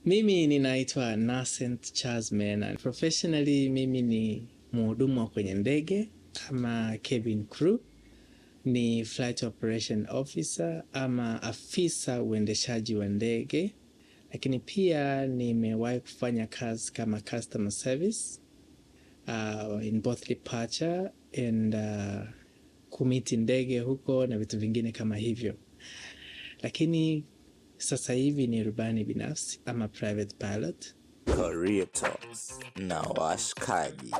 Mimi ninaitwa Narscent Meena. Professionally mimi ni mhudumu wa kwenye ndege ama cabin crew, ni flight operation officer ama afisa uendeshaji wa ndege, lakini pia nimewahi kufanya kazi kama customer service in both departure and kumiti ndege huko na vitu vingine kama hivyo. Lakini sasa hivi ni rubani binafsi ama private pilot. Career Talks na washikaji.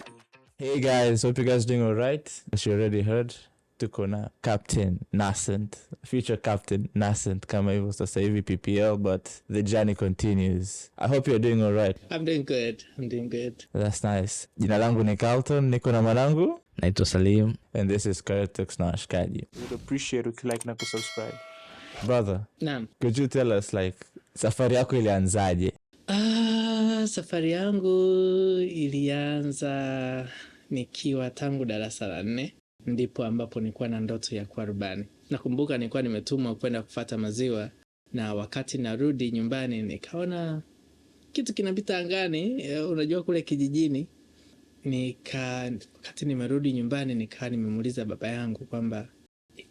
Hey guys, hope you guys doing alright. As you already heard, tuko na Captain Nascent, future Captain Nascent kama hivyo sasa hivi PPL, but the journey continues. I hope you're doing alright. I'm doing good. That's nice. Jina langu ni Carlton, niko na mwanangu naitwa Salim, and this is Career Talks na washikaji. Would appreciate if you like na kusubscribe. Brother, Naam. Could you tell us like safari yako ilianzaje? Safari yangu ilianza nikiwa tangu darasa la 4, ndipo ambapo nilikuwa na ndoto ya kuwa rubani. Nakumbuka nilikuwa nimetumwa kwenda kufuata maziwa, na wakati narudi nyumbani nikaona kitu kinapita angani, unajua kule kijijini. Wakati nimerudi nyumbani nikawa nimemuuliza baba yangu kwamba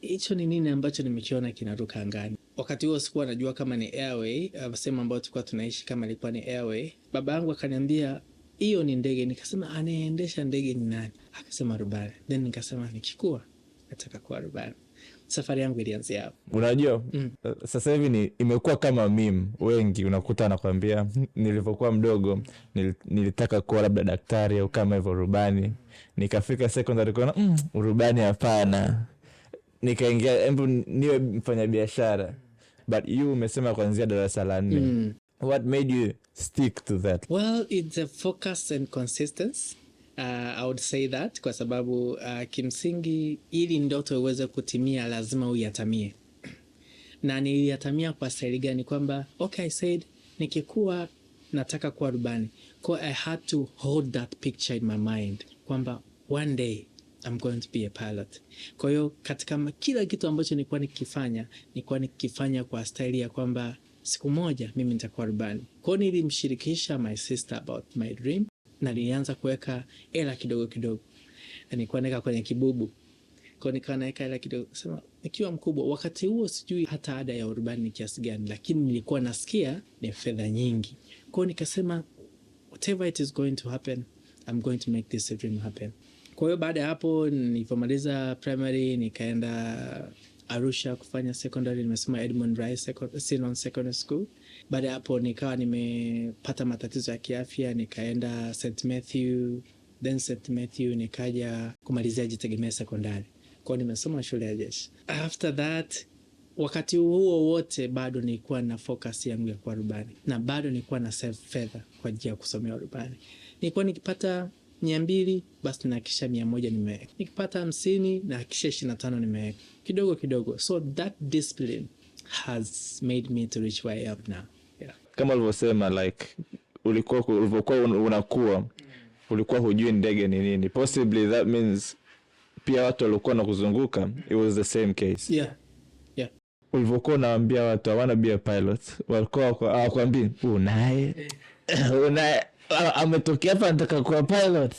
hicho ni nini ambacho nimekiona kinaruka angani. Wakati huo sikuwa najua kama ni airway, sehemu ambayo tulikuwa tunaishi kama ilikuwa ni airway. Baba yangu akaniambia hiyo ni ndege. Nikasema anaendesha ndege ni nani? Akasema rubani. Then nikasema nikikua nataka kuwa rubani. Safari yangu ilianzia hapo. Unajua sasa hivi imekuwa kama meme. Wengi unakuta anakuambia nilipokuwa mdogo nilitaka kuwa labda daktari au kama hivyo rubani. Nikafika secondary kuona urubani hapana. Nikaingia niwe mfanya biashara. But you umesema kuanzia darasa la 4. What made you stick to that? Well, it's a focus and consistency. I would say that kwa sababu kimsingi ili ndoto iweze kutimia lazima uyatamie. Na niliyatamia kwa staili gani? Kwamba okay, I said nikikuwa nataka kuwa rubani. I had to hold that picture in my mind kwamba one day I'm going to be a pilot. Kwa hiyo katika kila kitu ambacho nilikuwa nikifanya kwa staili ya kwamba siku moja mimi nitakuwa rubani. Kwa hiyo nilimshirikisha my sister about my dream, na nilianza kuweka hela kidogo kidogo. Nilikuwa naweka kwenye kibubu. Kwa hiyo nikawa naweka hela kidogo. Sema nikiwa mkubwa, wakati huo sijui hata ada ya urubani ni kiasi gani, lakini nilikuwa nasikia ni fedha nyingi. Kwa hiyo nikasema whatever it is going to happen, I'm going to make this dream happen. Kwa hiyo baada ya hapo nilipomaliza primary nikaenda Arusha kufanya secondary. Nimesoma Edmund Rice Secondary School. Baada ya hapo nikawa nimepata matatizo ya kiafya, nikaenda St. Matthew, then St. Matthew nikaja kumalizia jitegemea sekondari. Kwa hiyo nimesoma shule ya jeshi. After that, wakati huo wote bado nilikuwa na focus yangu ya kuwa rubani, na bado nilikuwa na save fedha kwa ajili ya kusomea rubani. Nilikuwa nikipata 200 basi nahakisha 100 nimeweka. Nikipata 50 nahakisha 25 nimeweka. Kidogo kidogo. So that discipline has made me to reach where I am now. Yeah. Kama ulivyosema like ulikuwa unakuwa ulikuwa hujui ndege ni nini. Possibly that means pia watu walikuwa nakuzunguka it was the same case. Yeah. Ulivyokuwa unaambia watu I wanna be a pilot, walikuwa hawakwambii unaye ametokea hapa nataka kuwa pilot.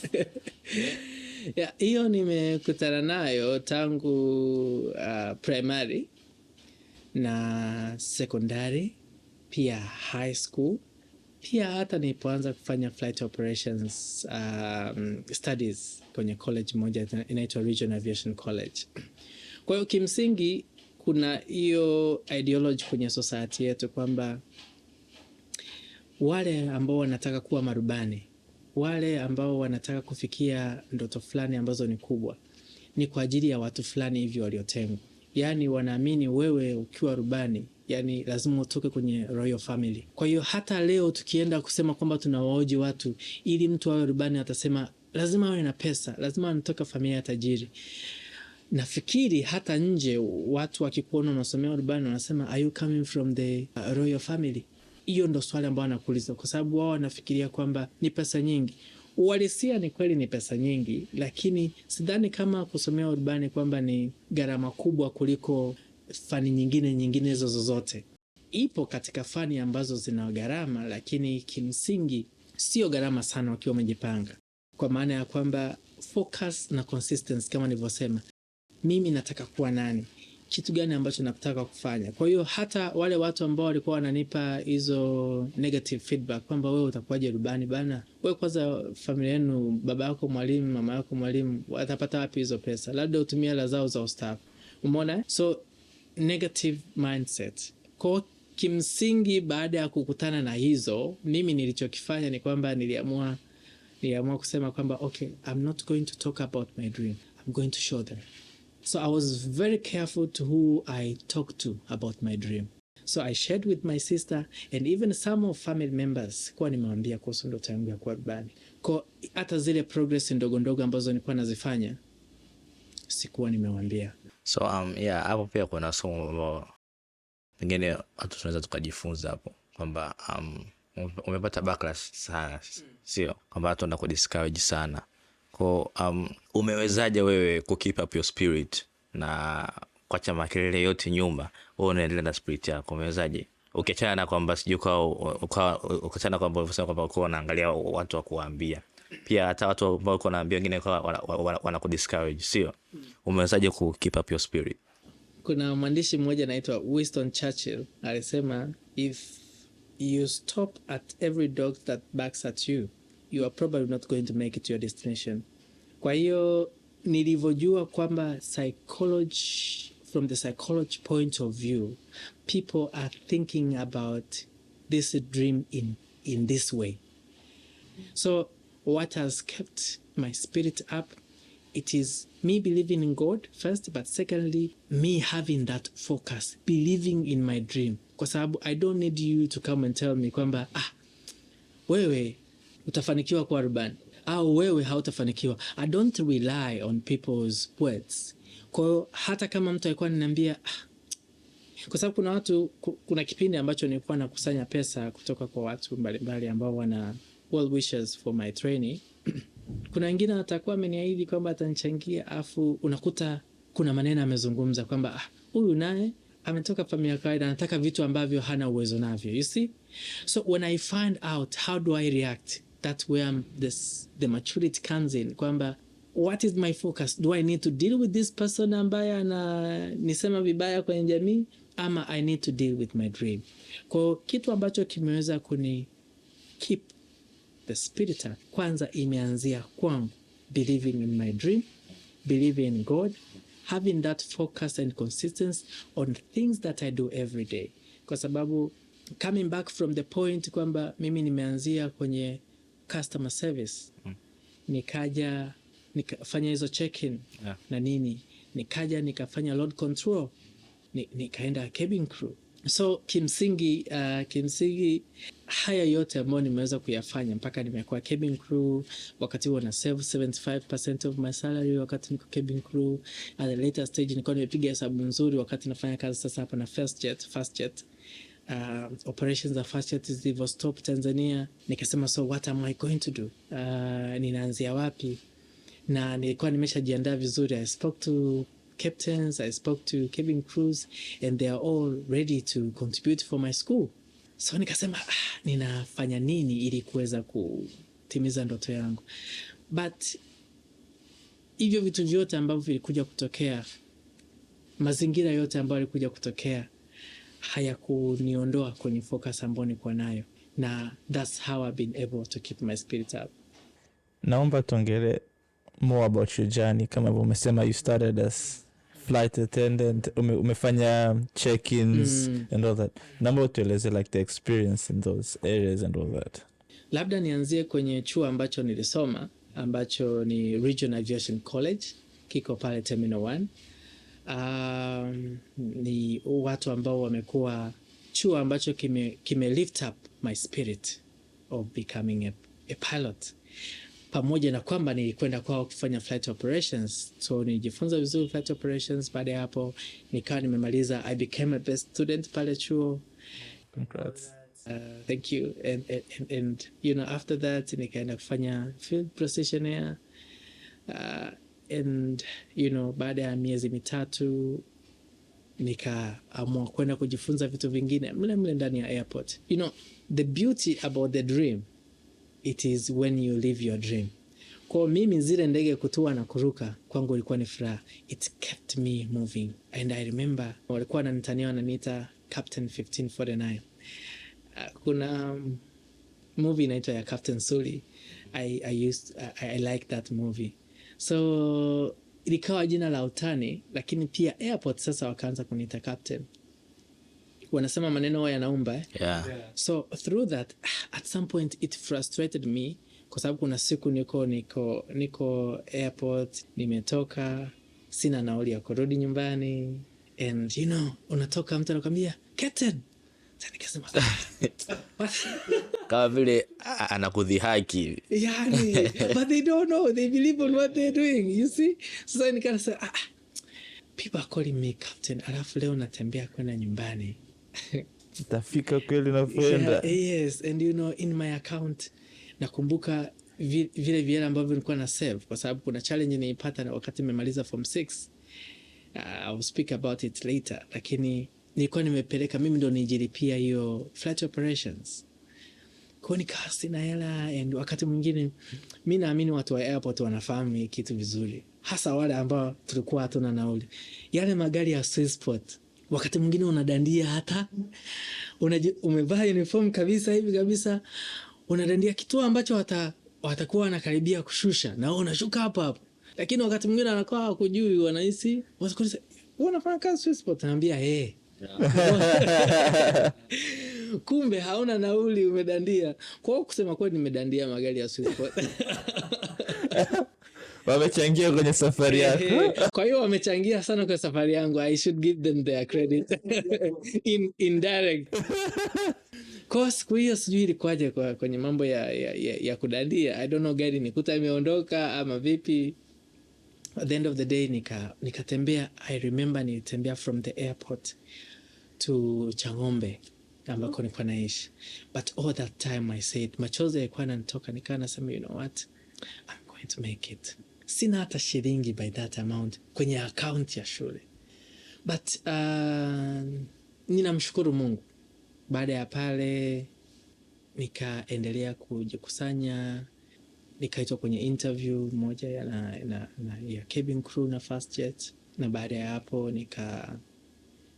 Yeah, hiyo nimekutana nayo tangu primary na secondary, pia high school, pia hata nilipoanza kufanya flight operations studies kwenye college moja inaitwa Regional Aviation College. Kwa hiyo kimsingi kuna hiyo ideology kwenye society yetu kwamba wale ambao wanataka kuwa marubani, wale ambao wanataka kufikia ndoto fulani ambazo ni kubwa, ni kwa ajili ya watu fulani hivi waliotengwa. Yani wanaamini wewe ukiwa rubani, yani lazima utoke kwenye royal family. Kwa hiyo hata leo tukienda kusema kwamba tunawaoji watu ili mtu awe rubani, atasema lazima awe na pesa, lazima anatoka familia ya tajiri. Nafikiri hata nje watu wakikuona unasomea urubani wanasema are you coming from the royal family? Hiyo ndo swali ambalo wanakuuliza kwa sababu wao wanafikiria kwamba ni pesa nyingi. Uhalisia ni kweli ni pesa nyingi, lakini sidhani kama kusomea urubani kwamba ni gharama kubwa kuliko fani nyingine zozote. ipo katika fani ambazo zina gharama, lakini kimsingi sio gharama sana wakiwa umejipanga, kwa maana ya kwamba focus na consistency. Kama nilivyosema, mimi nataka kuwa nani, kitu gani ambacho nataka kufanya. Kwa hiyo hata wale watu ambao walikuwa wananipa hizo negative feedback kwamba wewe utakuwaje rubani bana, wewe kwanza familia yenu, baba yako mwalimu, mama yako mwalimu, watapata wapi hizo pesa? Labda utumie hela zao za ustafu. Umeona? So negative mindset. Kwa kimsingi, baada ya kukutana na hizo, mimi nilichokifanya ni kwamba niliamua kusema kwamba okay, I'm not going to talk about my dream, I'm going to show them. So I was very careful to who I talked to about my dream. So I shared with my sister and even some of family members, kwa nimewambia kuhusu ndoto yangu ya kuwa rubani. Kwa hata zile progress ndogo ndogo ambazo nilikuwa nazifanya sikuwa nimewambia. So yeah, hapo pia kuna somo ambao pengine watu tunaweza tukajifunza hapo kwamba umepata backlash sana, sio kwamba watu wanaku discourage sana. Kwa umewezaje wewe ku keep up your spirit na kuacha makelele yote nyuma, wewe unaendelea na spirit yako? Umewezaje ukiachana na kwamba sijui ukiachana kwamba unasema kwamba uko unaangalia watu wa kuambia, pia hata watu ambao uko naambia wengine wanaku discourage, sio? Umewezaje ku keep up your spirit? Kuna mwandishi mmoja anaitwa Winston Churchill alisema, if you stop at every dog that barks at you, you are probably not going to make it to your destination. Kwa hiyo nilivyojua kwamba from the psychology point of view, people are thinking about this dream in this way. So what has kept my spirit up, it is me believing in God first, but secondly, me having that focus, believing in my dream. Kwa sababu I don't need you to come and tell me kwamba wewe utafanikiwa kwa rubani au wewe hautafanikiwa. I don't rely on people's words. Kwa hata kama mtu alikuwa ananiambia, kwa sababu kuna kipindi ambacho nilikuwa nakusanya pesa kutoka kwa watu mbalimbali ambao wana well wishes for my training. Kuna wengine atakuwa ameniahidi kwamba atanichangia, afu unakuta kuna maneno amezungumza kwamba huyu naye ametoka familia ya kawaida, anataka vitu ambavyo hana uwezo navyo, you see. So when I find out how do I react, that's where the maturity comes in, kwamba what is my focus? Do I need to deal with this person ambaye ananisema vibaya kwenye jamii, ama I need to deal with my dream? Kwa kitu ambacho kimeweza kuni keep the spirit up, kwanza imeanzia kwangu, believing in my dream, believing in God, having that focus and consistency on things that I do every day. Kwa sababu coming back from the point kwamba mimi nimeanzia kwenye customer service, nikaja nikafanya hizo check-in na nini, nikaja nikafanya load control, nikaenda cabin crew. So kimsingi haya yote ambayo nimeweza kuyafanya mpaka nimekuwa cabin crew, wakati huo na save 75% of my salary wakati niko cabin crew. At the later stage nilikuwa nimepiga hesabu nzuri wakati nafanya kazi sasa hapa na fast jet operations za fast jet zilivyo stop Tanzania. Nikasema, so what am I going to do? Ninaanzia wapi? Na nilikuwa nimeshajiandaa vizuri. I spoke to captains, I spoke to cabin crews, and they are all ready to contribute for my school. So nikasema, ninafanya nini ili kuweza kutimiza ndoto yangu? But hivyo vitu vyote ambavyo vilikuja kutokea, mazingira yote ambayo yalikuja kutokea, hayakuniondoa kwenye focus ambayo nilikuwa nayo, na that's how I've been able to keep my spirit up. Naomba tuongele more about your journey. Kama umesema you started as flight attendant, umefanya check-ins and all that. Naomba tueleze like the experience in those areas and all that. Labda nianzie kwenye chuo ambacho nilisoma, ambacho ni Regional Aviation College, kiko pale Terminal 1. Ni watu ambao wamekuwa chuo ambacho kime lift up my spirit of becoming a pilot. Pamoja na kwamba nilikwenda kwao kufanya flight operations, so nijifunza vizuri flight operations. Baada ya hapo nikawa nimemaliza, I became a best student pale chuo. Congrats. Thank you. And you know, after that nikaenda kufanya field precision air, and you know, baada ya miezi mitatu nikaamua kwenda kujifunza vitu vingine mle ndani ya airport. You know, the beauty about the dream, it is when you live your dream. Kwa mimi zile ndege kutua na kuruka kwangu ilikuwa ni furaha. It kept me moving. And I remember walikuwa wananitania wananiita Captain 1549. Kuna movie inaitwa ya Captain Sully. I like that movie. So ilikawa jina la utani, lakini pia airport sasa wakaanza kuniita captain. Wanasema maneno yanaumba Yeah. So through that, at some point it frustrated me, kwa sababu kuna siku niko airport, nimetoka, sina nauli ya kurudi nyumbani, and you know, unatoka mtu anakuambia captain. Sasa nikasema kama vile anakudhihaki. Yani, but they don't know, they believe on what they're doing, you see. Sasa nikasema people are calling me captain, alafu leo natembea kwenda nyumbani. Utafika kweli na kwenda? Yes, and you know, in my account nakumbuka vile ambavyo nilikuwa na save, kwa sababu kuna challenge nilipata wakati nimemaliza form 6. I will speak about it later, lakini nilikuwa nimepeleka, mimi ndo nijilipia hiyo flight operations. Kwa nikawa sina hela, and wakati mwingine mimi naamini watu wa airport wanafahamu kitu vizuri, hasa wale ambao tulikuwa hatuna nauli. Yale magari ya Swissport wakati mwingine unadandia, hata umevaa uniform kabisa hivi kabisa, unadandia kituo ambacho watakuwa wanakaribia kushusha, na wewe unashuka hapo hapo. Lakini wakati mwingine anakuwa hakujui, wanahisi wasikuuliza wewe unafanya kazi Swissport, naambia kumbe hauna nauli, umedandia. Kwa hiyo kusema kweli nimedandia magari ya Swissport. Wamechangia kwenye safari yako. Kwa hiyo wamechangia sana kwa safari yangu. I should give them their credit. Indirect. Kwa siku hiyo sijui ilikuwaje kwenye mambo ya kudandia. I don't know, gari nikuta imeondoka ama vipi. At the end of the day nikatembea. I remember nilitembea from the airport to Changombe ambako nilikuwa naishi. But all that time I said, machozi yalikuwa yananitoka, nikawa nasema, you know what, I'm going to make it. Sina hata shilingi by that amount kwenye account ya shule. But ninamshukuru Mungu. Baada ya pale nikaendelea kujikusanya, nikaitwa kwenye interview moja ya cabin crew na fast jet, na baada ya hapo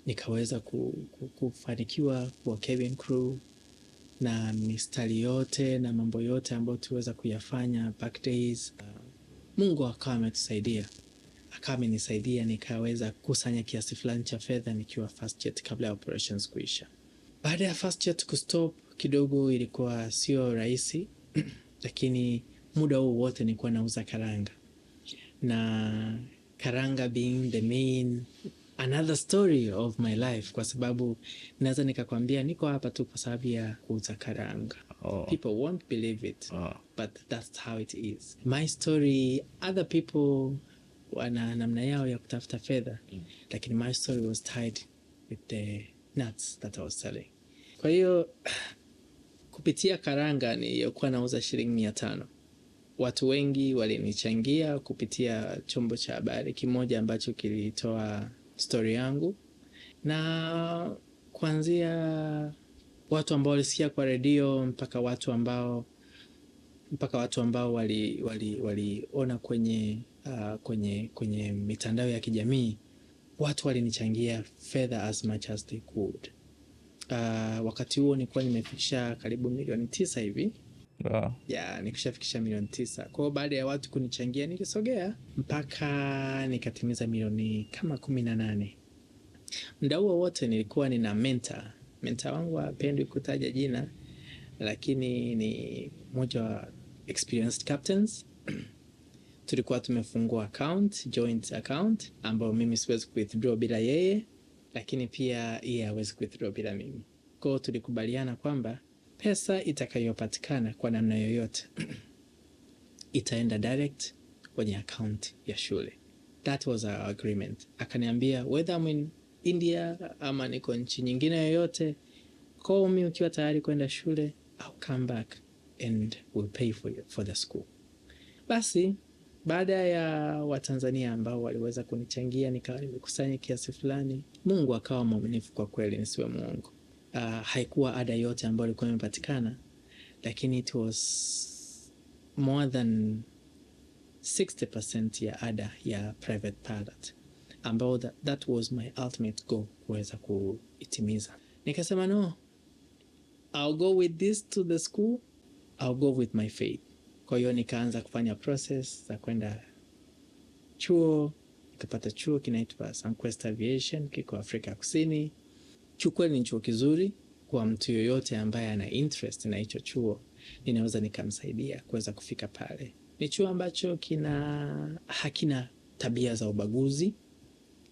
nikaweza kufanikiwa kuwa cabin crew, na mistari yote na mambo yote ambayo tuweza kuyafanya back days, Mungu akawa amenisaidia nikaweza kusanya kiasi fulani cha fedha nikiwa fast jet kabla ya operations kuisha. Baada ya fast jet kustop kidogo ilikuwa sio rahisi lakini muda huu wote nilikuwa nauza karanga, na karanga being the main another story of my life, kwa sababu naweza nikakwambia niko hapa tu kwa sababu ya kuuza karanga. People won't believe it, but that's how it is. My story, other people wana namna yao ya kutafuta fedha, lakini my story was tied with the nuts that I was selling. Kwa hiyo kupitia karanga niliyokuwa nauza shilingi 500, watu wengi walinichangia kupitia chombo cha habari kimoja ambacho kilitoa story yangu, na kuanzia watu ambao walisikia kwa redio mpaka watu ambao waliona kwenye mitandao ya kijamii, watu walinichangia fedha as much as they could. Wakati huo nilikuwa nimefikisha karibu milioni 9 hivi. Nikishafikisha milioni 9. Kwa hiyo baada ya watu kunichangia nilisogea mpaka nikatimiza milioni kama 18. Muda huo wote nilikuwa nina mentor wangu, hapendwi kutaja jina, lakini ni mmoja wa experienced captains. Tulikuwa tumefungua account, joint account, ambao mimi siwezi withdraw bila yeye, lakini pia yeye hawezi withdraw bila mimi. Kwa hiyo tulikubaliana kwamba pesa itakayopatikana kwa namna yoyote itaenda direct kwenye account ya shule. That was our agreement. Akaniambia whether I'm in India ama niko nchi nyingine yoyote, call me ukiwa tayari kwenda shule, I'll come back and we'll pay for the school. Basi Baada ya waTanzania ambao waliweza kunichangia, nikawa nimekusanya kiasi fulani, Mungu akawa mwaminifu kwa kweli, nisiwe muongo. Haikuwa ada yote ambayo ilikuwa imepatikana, lakini it was more than 60% ya ada ya private pilot, ambao that was my ultimate goal, kuweza kuitimiza. Nikasema no, I'll go with this to the school, I'll go with my faith. Kwa hiyo nikaanza kufanya process za kwenda chuo, nikapata chuo kinaitwa Sunquest Aviation, kiko Afrika Kusini. Chuo kweli ni chuo kizuri, kwa mtu yoyote ambaye ana interest na hicho chuo, ninaweza nikamsaidia kuweza kufika pale. Ni chuo ambacho hakina tabia za ubaguzi.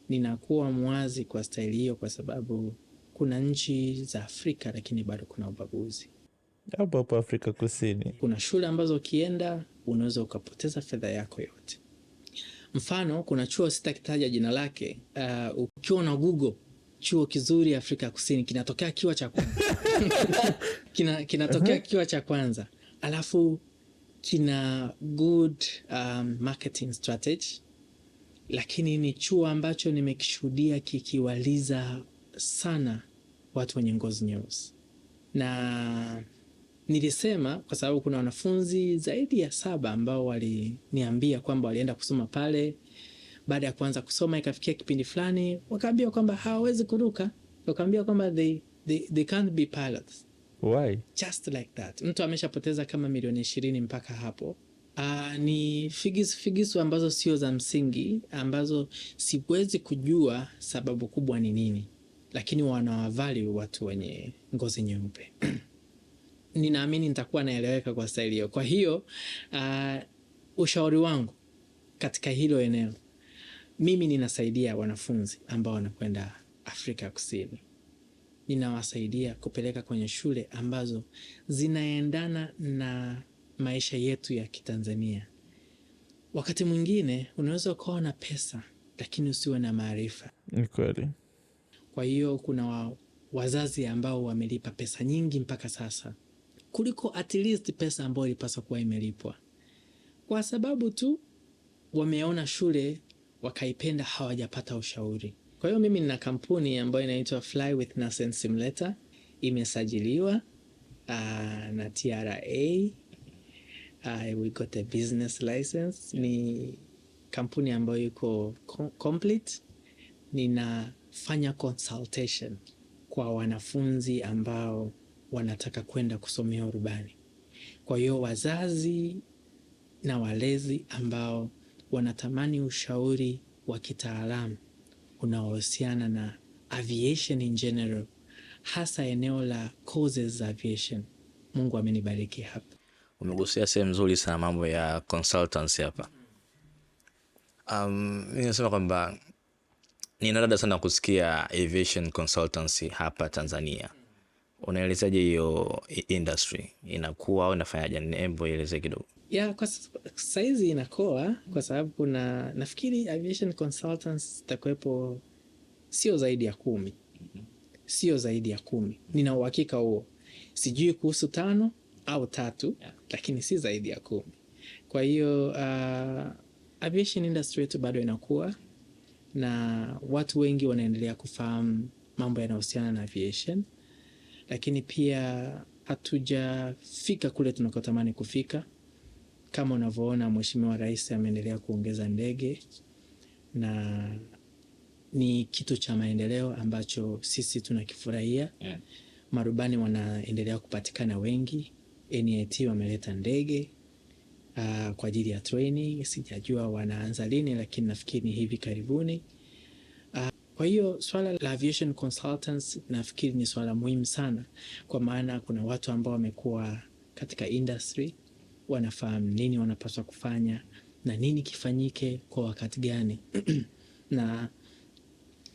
Ninakuwa mwazi kwa staili hiyo kwa sababu kuna nchi za Afrika lakini bado kuna ubaguzi. Hapo Afrika Kusini kuna shule ambazo ukienda unaweza ukapoteza fedha yako yote. Mfano, kuna chuo sitakitaja jina lake, ukiwa na Google chuo kizuri Afrika Kusini, kinatokea kiwa cha kwanza. kinatokea kiwa cha kwanza, alafu kina good marketing strategy, lakini ni chuo ambacho nimekishuhudia kikiwaliza sana watu wenye ngozi nyeusi. Na nilisema kwa sababu kuna wanafunzi zaidi ya 7 ambao waliniambia kwamba walienda kusoma pale. Baada ya kuanza kusoma, ikafikia kipindi fulani wakaambia kwamba hawawezi kuruka, wakaambia kwamba they can't be pilots. Why? Just like that. Mtu ameshapoteza kama milioni 20 mpaka hapo. Ni figisu ambazo sio za msingi, ambazo siwezi kujua sababu kubwa ni nini, lakini wanawavali watu wenye ngozi nyeupe. Ninaamini nitakuwa naeleweka kwa staili hiyo. Kwa hiyo ushauri wangu katika hilo eneo, mimi ninasaidia wanafunzi ambao wanakwenda Afrika Kusini. Ninawasaidia kupeleka kwenye shule ambazo zinaendana na maisha yetu ya Kitanzania. Wakati mwingine unaweza ukawa na pesa lakini usiwe na maarifa. Ni kweli. Kwa hiyo kuna wazazi ambao wamelipa pesa nyingi mpaka sasa kuliko at least pesa ambayo ilipaswa kuwa imelipwa, kwa sababu tu wameona shule wakaipenda, hawajapata ushauri. Kwa hiyo mimi nina kampuni ambayo inaitwa Fly with Nascent Simulator, imesajiliwa na TRA. We got a business license. Ni kampuni ambayo iko complete. Ninafanya consultation kwa wanafunzi ambao wanataka kwenda kusomea urubani. Kwa hiyo wazazi na walezi ambao wanatamani ushauri wa kitaalamu unaohusiana na aviation in general, hasa eneo la courses za aviation, Mungu amenibariki hapa. Umegusia sehemu nzuri sana, mambo ya consultancy hapa. Mimi nasema kwamba ninadada sana kusikia aviation consultancy hapa Tanzania. Unaelezaje hiyo industry? Inakuwa au inafanyaje? Hebu eleze kidogo. Kwa saizi inakoa kwa sababu kuna, nafikiri aviation consultants zitakuwepo sio zaidi ya 10. Sio zaidi ya 10. Nina uhakika huo. Sijui kuhusu 5 au 3, lakini si zaidi ya 10. Kwa hiyo aviation industry yetu bado inakuwa na watu wengi wanaendelea kufahamu mambo yanayohusiana na aviation, lakini pia hatujafika kule tunakotamani kufika. Kama unavyoona, Mheshimiwa Rais ameendelea kuongeza ndege na ni kitu cha maendeleo ambacho sisi tunakifurahia. Marubani wanaendelea kupatikana wengi. NIT wameleta ndege kwa ajili ya training. Sijajua wanaanza lini, lakini nafikiri hivi karibuni. Kwa hiyo swala la aviation consultants nafikiri ni swala muhimu sana, kwa maana kuna watu ambao wamekuwa katika industry, wanafahamu nini wanapaswa kufanya na nini kifanyike kwa wakati gani. Na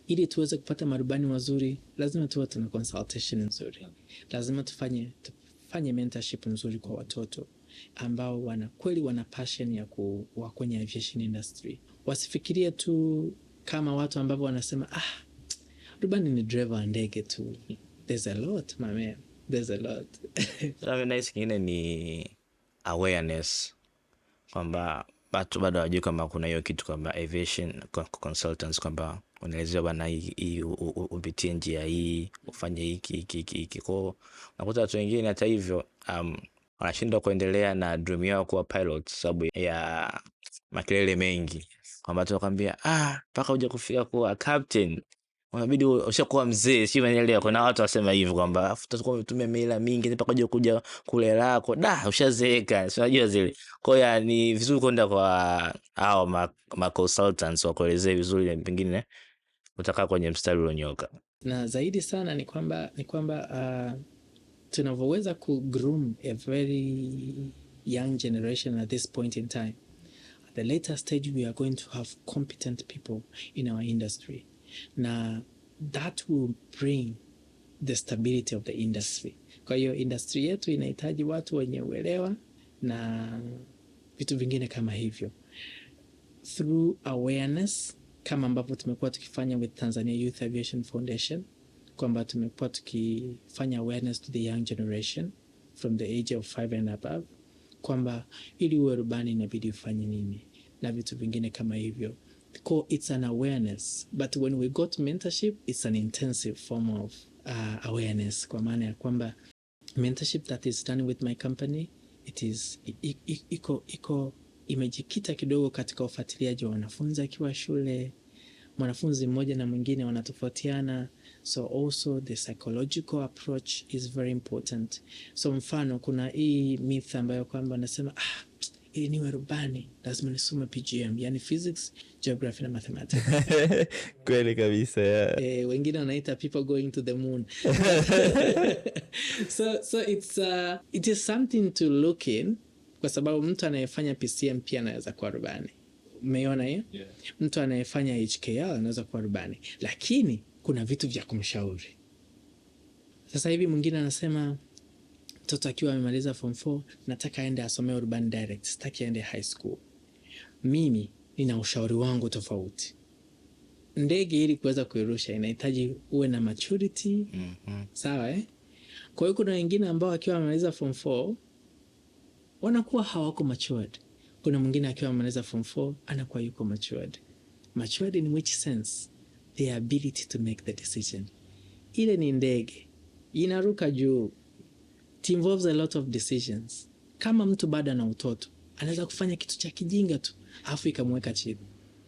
ili tuweze kupata marubani wazuri, lazima tuwe tuna consultation nzuri. Lazima tufanye mentorship nzuri kwa watoto ambao kweli wana passion ya kuwa kwenye aviation industry. Wasifikirie tu kama watu ambao wanasema rubani ni driver wa ndege tu. There's a lot, my man. There's a lot. Nice. Kingine ni awareness, kwamba watu bado hawajui kama kuna hiyo kitu kama aviation consultants, kwamba unaelezewa bana, hii upitie njia hii, ufanye hiki. Kwa nakuta watu wengine hata hivyo wanashindwa kuendelea na dream yao kuwa pilot sababu ya makelele mengi, kwamba tunakwambia mpaka uje kufika kuwa captain unabidi ushakuwa mzee, si unaelewa. Kuna watu wasema hivyo kwamba tutakuwa tumetumia mila mingi mpaka uje kuja kule lako ushazeeka, si unajua zile. Kwa hiyo ni vizuri kwenda kwa hao ma consultants wakuelezee vizuri, pengine utakaa kwenye mstari ulionyoka. Na zaidi sana ni kwamba tunavyoweza ku groom a very young generation at this point in time. At the later stage we are going to have competent people in our industry. Na that will bring the stability of the industry. Kwa hiyo industry yetu inahitaji watu wenye uelewa na vitu vingine kama hivyo. Through awareness, kama ambavyo tumekuwa tukifanya with Tanzania Youth Aviation Foundation, kwamba tumekuwa tukifanya awareness to the young generation from the age of 5 and above, kwamba ili uwe rubani inabidi ufanye nini na vitu vingine kama hivyo. It's an awareness, but when we go to mentorship, it's an intensive form of awareness, kwa maana ya kwamba mentorship that is done with my company, it is iko imejikita kidogo katika ufuatiliaji wa wanafunzi akiwa shule. Mwanafunzi mmoja na mwingine wanatofautiana, so also the psychological approach is very important. So mfano kuna hii myth ambayo kwamba nasema ili niwe rubani lazima nisome PGM, yani physics, geography na mathematics. Kweli kabisa, yeah. Wengine wanaita people going to the moon. so it is something to look in, kwa sababu mtu anayefanya PCM pia anaweza kuwa rubani. Umeona hiyo? Yeah. Mtu anayefanya HKL anaweza kuwa rubani, lakini kuna vitu vya kumshauri. Sasa hivi mwingine anasema mtoto akiwa amemaliza form 4 nataka aende asomee urubani direct, sitaki aende high school. Mimi nina ushauri wangu tofauti. Ndege ili kuweza kuirusha inahitaji uwe na maturity. Sawa Kwa hiyo kuna wengine ambao akiwa amemaliza form 4 wanakuwa hawako matured. Kuna mwingine akiwa amemaliza form 4 anakuwa yuko matured. Matured in which sense? The ability to make the decision. Ile ni ndege inaruka juu. It involves a lot of decisions. Kama mtu bado ana utoto, anaweza kufanya kitu cha kijinga tu, afu ikamweka chini.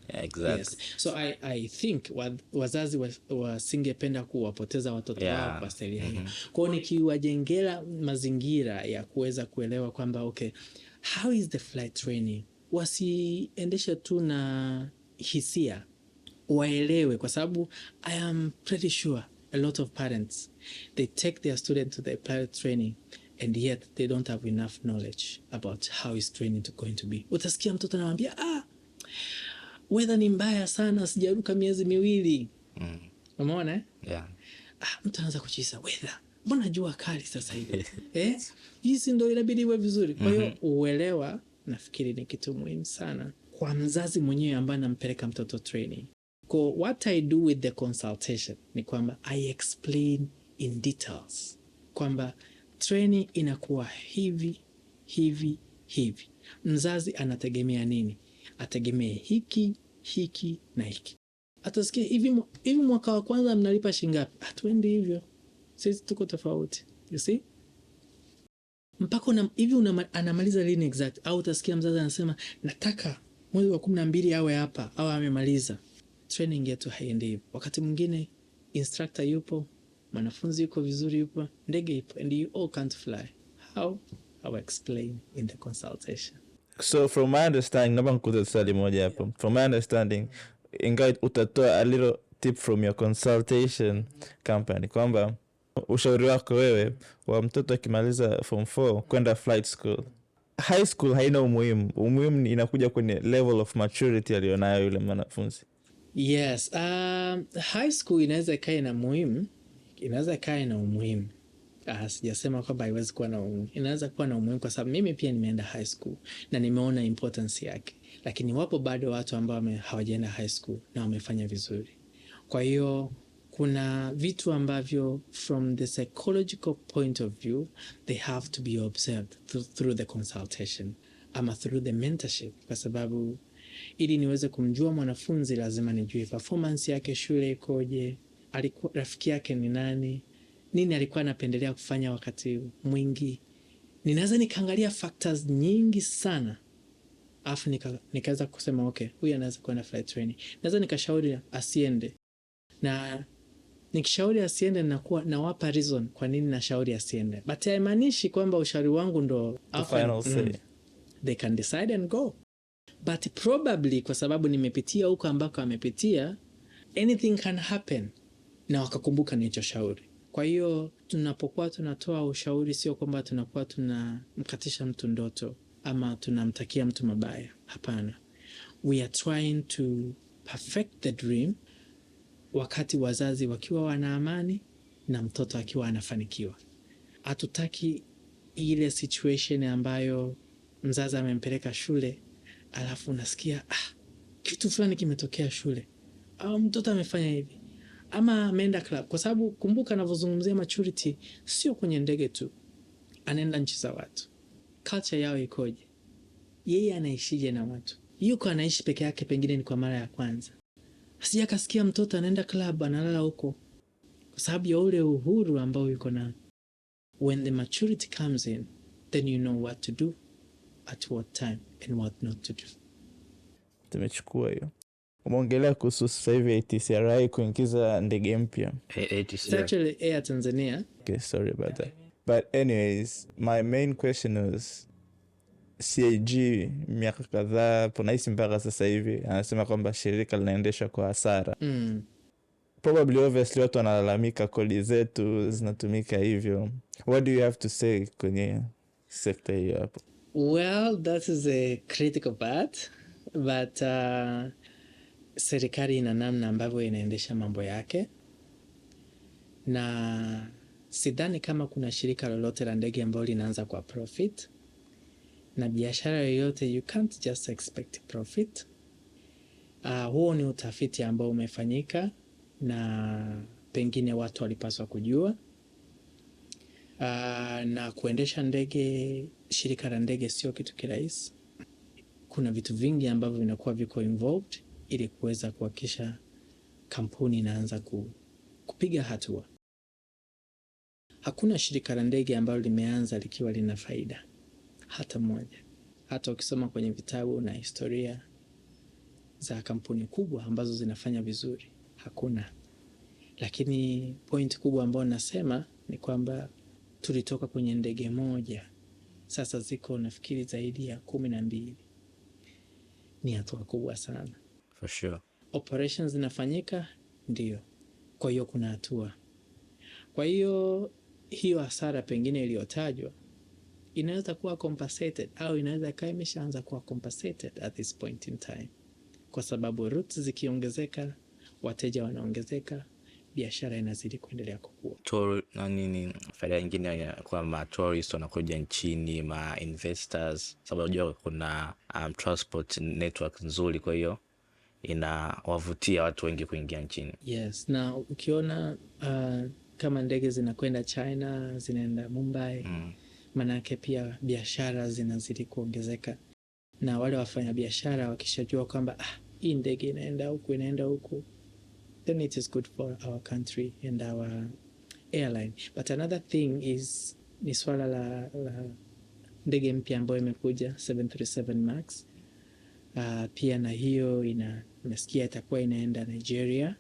Yeah, exactly. Yes. So I think wazazi wasingependa kuwapoteza watoto wao kwa staili hiyo. Kwa hiyo nikiwajengea mazingira ya kuweza kuelewa kwamba okay, how is the flight training? Wasiendeshe tu na hisia. Waelewe, kwa sababu I am pretty sure a lot of parents, they take their student to the pilot training and yet they don't have enough knowledge about how is training going to be. Utasikia mtoto anamwambia weather ni mbaya sana, sijaruka miezi miwili. Umeona Yeah. Mtu anaanza kuchisa weather, mbona jua kali sasa hivi? Hizi ndio inabidi iwe vizuri. Kwa hiyo uelewa nafikiri ni kitu muhimu sana kwa mzazi mwenyewe ambaye anampeleka mtoto training. What I do with the consultation ni kwamba I explain in details kwamba training inakuwa hivi. Mzazi anategemea nini? Ategemea hiki na hiki. Atasikia hivi mwaka wa kwanza mnalipa shilingi ngapi? Hatuendi hivyo. Sisi tuko tofauti. You see? Mpaka anamaliza lini exact? Au utasikia mzazi anasema nataka mwezi wa 12 awe hapa au amemaliza. Training yetu haiendi hivyo. Wakati mwingine instructor yupo, mwanafunzi yuko vizuri, yupo, ndege ipo, and you all can't fly. How? I will explain in the consultation. So from my understanding, naomba nikuulize swali moja hapo. From my understanding, ingawa utatoa a little tip from your consultation company kwamba ushauri wako wewe wa mtoto akimaliza form 4 kwenda flight school. High school haina umuhimu. Umuhimu inakuja kwenye level of maturity alionayo yule mwanafunzi. Yes, high school inaweza ikae na muhimu, inaweza ikae na umuhimu. Sijasema kwamba haiwezi kuwa na umuhimu. Inaweza kuwa na umuhimu kwa sababu mimi pia nimeenda high school na nimeona importance yake. Lakini wapo bado watu ambao hawajaenda high school na wamefanya vizuri. Kwa hiyo kuna vitu ambavyo from the psychological point of view they have to be observed through the consultation. ama through the mentorship, kwa sababu ili niweze kumjua mwanafunzi lazima nijue performance yake shule ikoje, alikuwa rafiki yake ni nani, nini alikuwa anapendelea kufanya wakati mwingi. Ninaweza nikaangalia factors nyingi sana, afu nikaweza kusema okay, huyu anaweza kwenda flight training. Naweza nikashauri asiende, na nikishauri asiende nawapa reason kwa nini nashauri asiende, but haimaanishi kwamba ushauri wangu ndo final say. They can decide and go, but probably kwa sababu nimepitia huko ambako amepitia, anything can happen na wakakumbuka nilichoshauri. Kwa hiyo tunapokuwa tunatoa ushauri, sio kwamba tunakuwa tunamkatisha mtu ndoto ama tunamtakia mtu mabaya. Hapana, we are trying to perfect the dream, wakati wazazi wakiwa wana amani na mtoto akiwa anafanikiwa. Hatutaki ile situation ambayo mzazi amempeleka shule alafu unasikia kitu fulani kimetokea shule, au mtoto amefanya hivi ama ameenda club. Kwa sababu kumbuka, anavyozungumzia maturity sio kwenye ndege tu, anaenda nchi za watu, culture yao ikoje, yeye anaishije na watu, yuko anaishi peke yake, pengine ni kwa mara ya kwanza, asija kasikia mtoto anaenda club analala huko, kwa sababu ya ule uhuru ambao yuko na. When the maturity comes in, then you know what to do at what time and what not to do. Tumechukua hiyo. Umeongelea kuhusu sasa hivi ATCRI kuingiza ndege mpya. It's actually Air Tanzania. Okay, sorry about that. But anyways, my main question was CAG miaka kadhaa ponahisi mpaka sasa hivi anasema kwamba shirika linaendesha kwa hasara. Probably obviously watu wanalalamika kodi zetu zinatumika hivyo. What do you have to say kwenye sekta hiyo hapo? Well, that is a critical part, but serikali ina namna ambavyo inaendesha mambo yake, na sidhani kama kuna shirika lolote la ndege ambalo linaanza kwa profit, na biashara yoyote you can't just expect profit. Huo ni utafiti ambao umefanyika na pengine watu walipaswa kujua. Na kuendesha ndege, shirika la ndege sio kitu kirahisi. Kuna vitu vingi ambavyo vinakuwa viko involved ili kuweza kuhakikisha kampuni inaanza kupiga hatua. Hakuna shirika la ndege ambalo limeanza likiwa lina faida hata moja. Hata ukisoma kwenye vitabu na historia za kampuni kubwa ambazo zinafanya vizuri, hakuna. Lakini point kubwa ambayo nasema ni kwamba tulitoka kwenye ndege moja, sasa ziko nafikiri zaidi ya 12. Ni hatua kubwa sana. For sure. Operations zinafanyika, ndio. Kwa hiyo kuna hatua. Kwa hiyo hasara pengine iliyotajwa inaweza kuwa compensated, au inaweza kaa imeshaanza kuwa compensated at this point in time, kwa sababu routes zikiongezeka, wateja wanaongezeka, biashara inazidi kuendelea kukua. Faida nyingine kwa tourists wanakuja nchini, investors, sababu unajua kuna transport network nzuri, kwa hiyo inawavutia watu wengi kuingia nchini. Yes, na ukiona kama ndege zinakwenda China, zinaenda Mumbai, manake pia biashara zinazidi kuongezeka, na wale wafanya biashara wakishajua kwamba hii ndege inaenda huku, then it is good for our country and our airline. But another thing is ni swala la ndege mpya ambayo imekuja 737 Max. Pia na hiyo nasikia itakuwa inaenda Nigeria,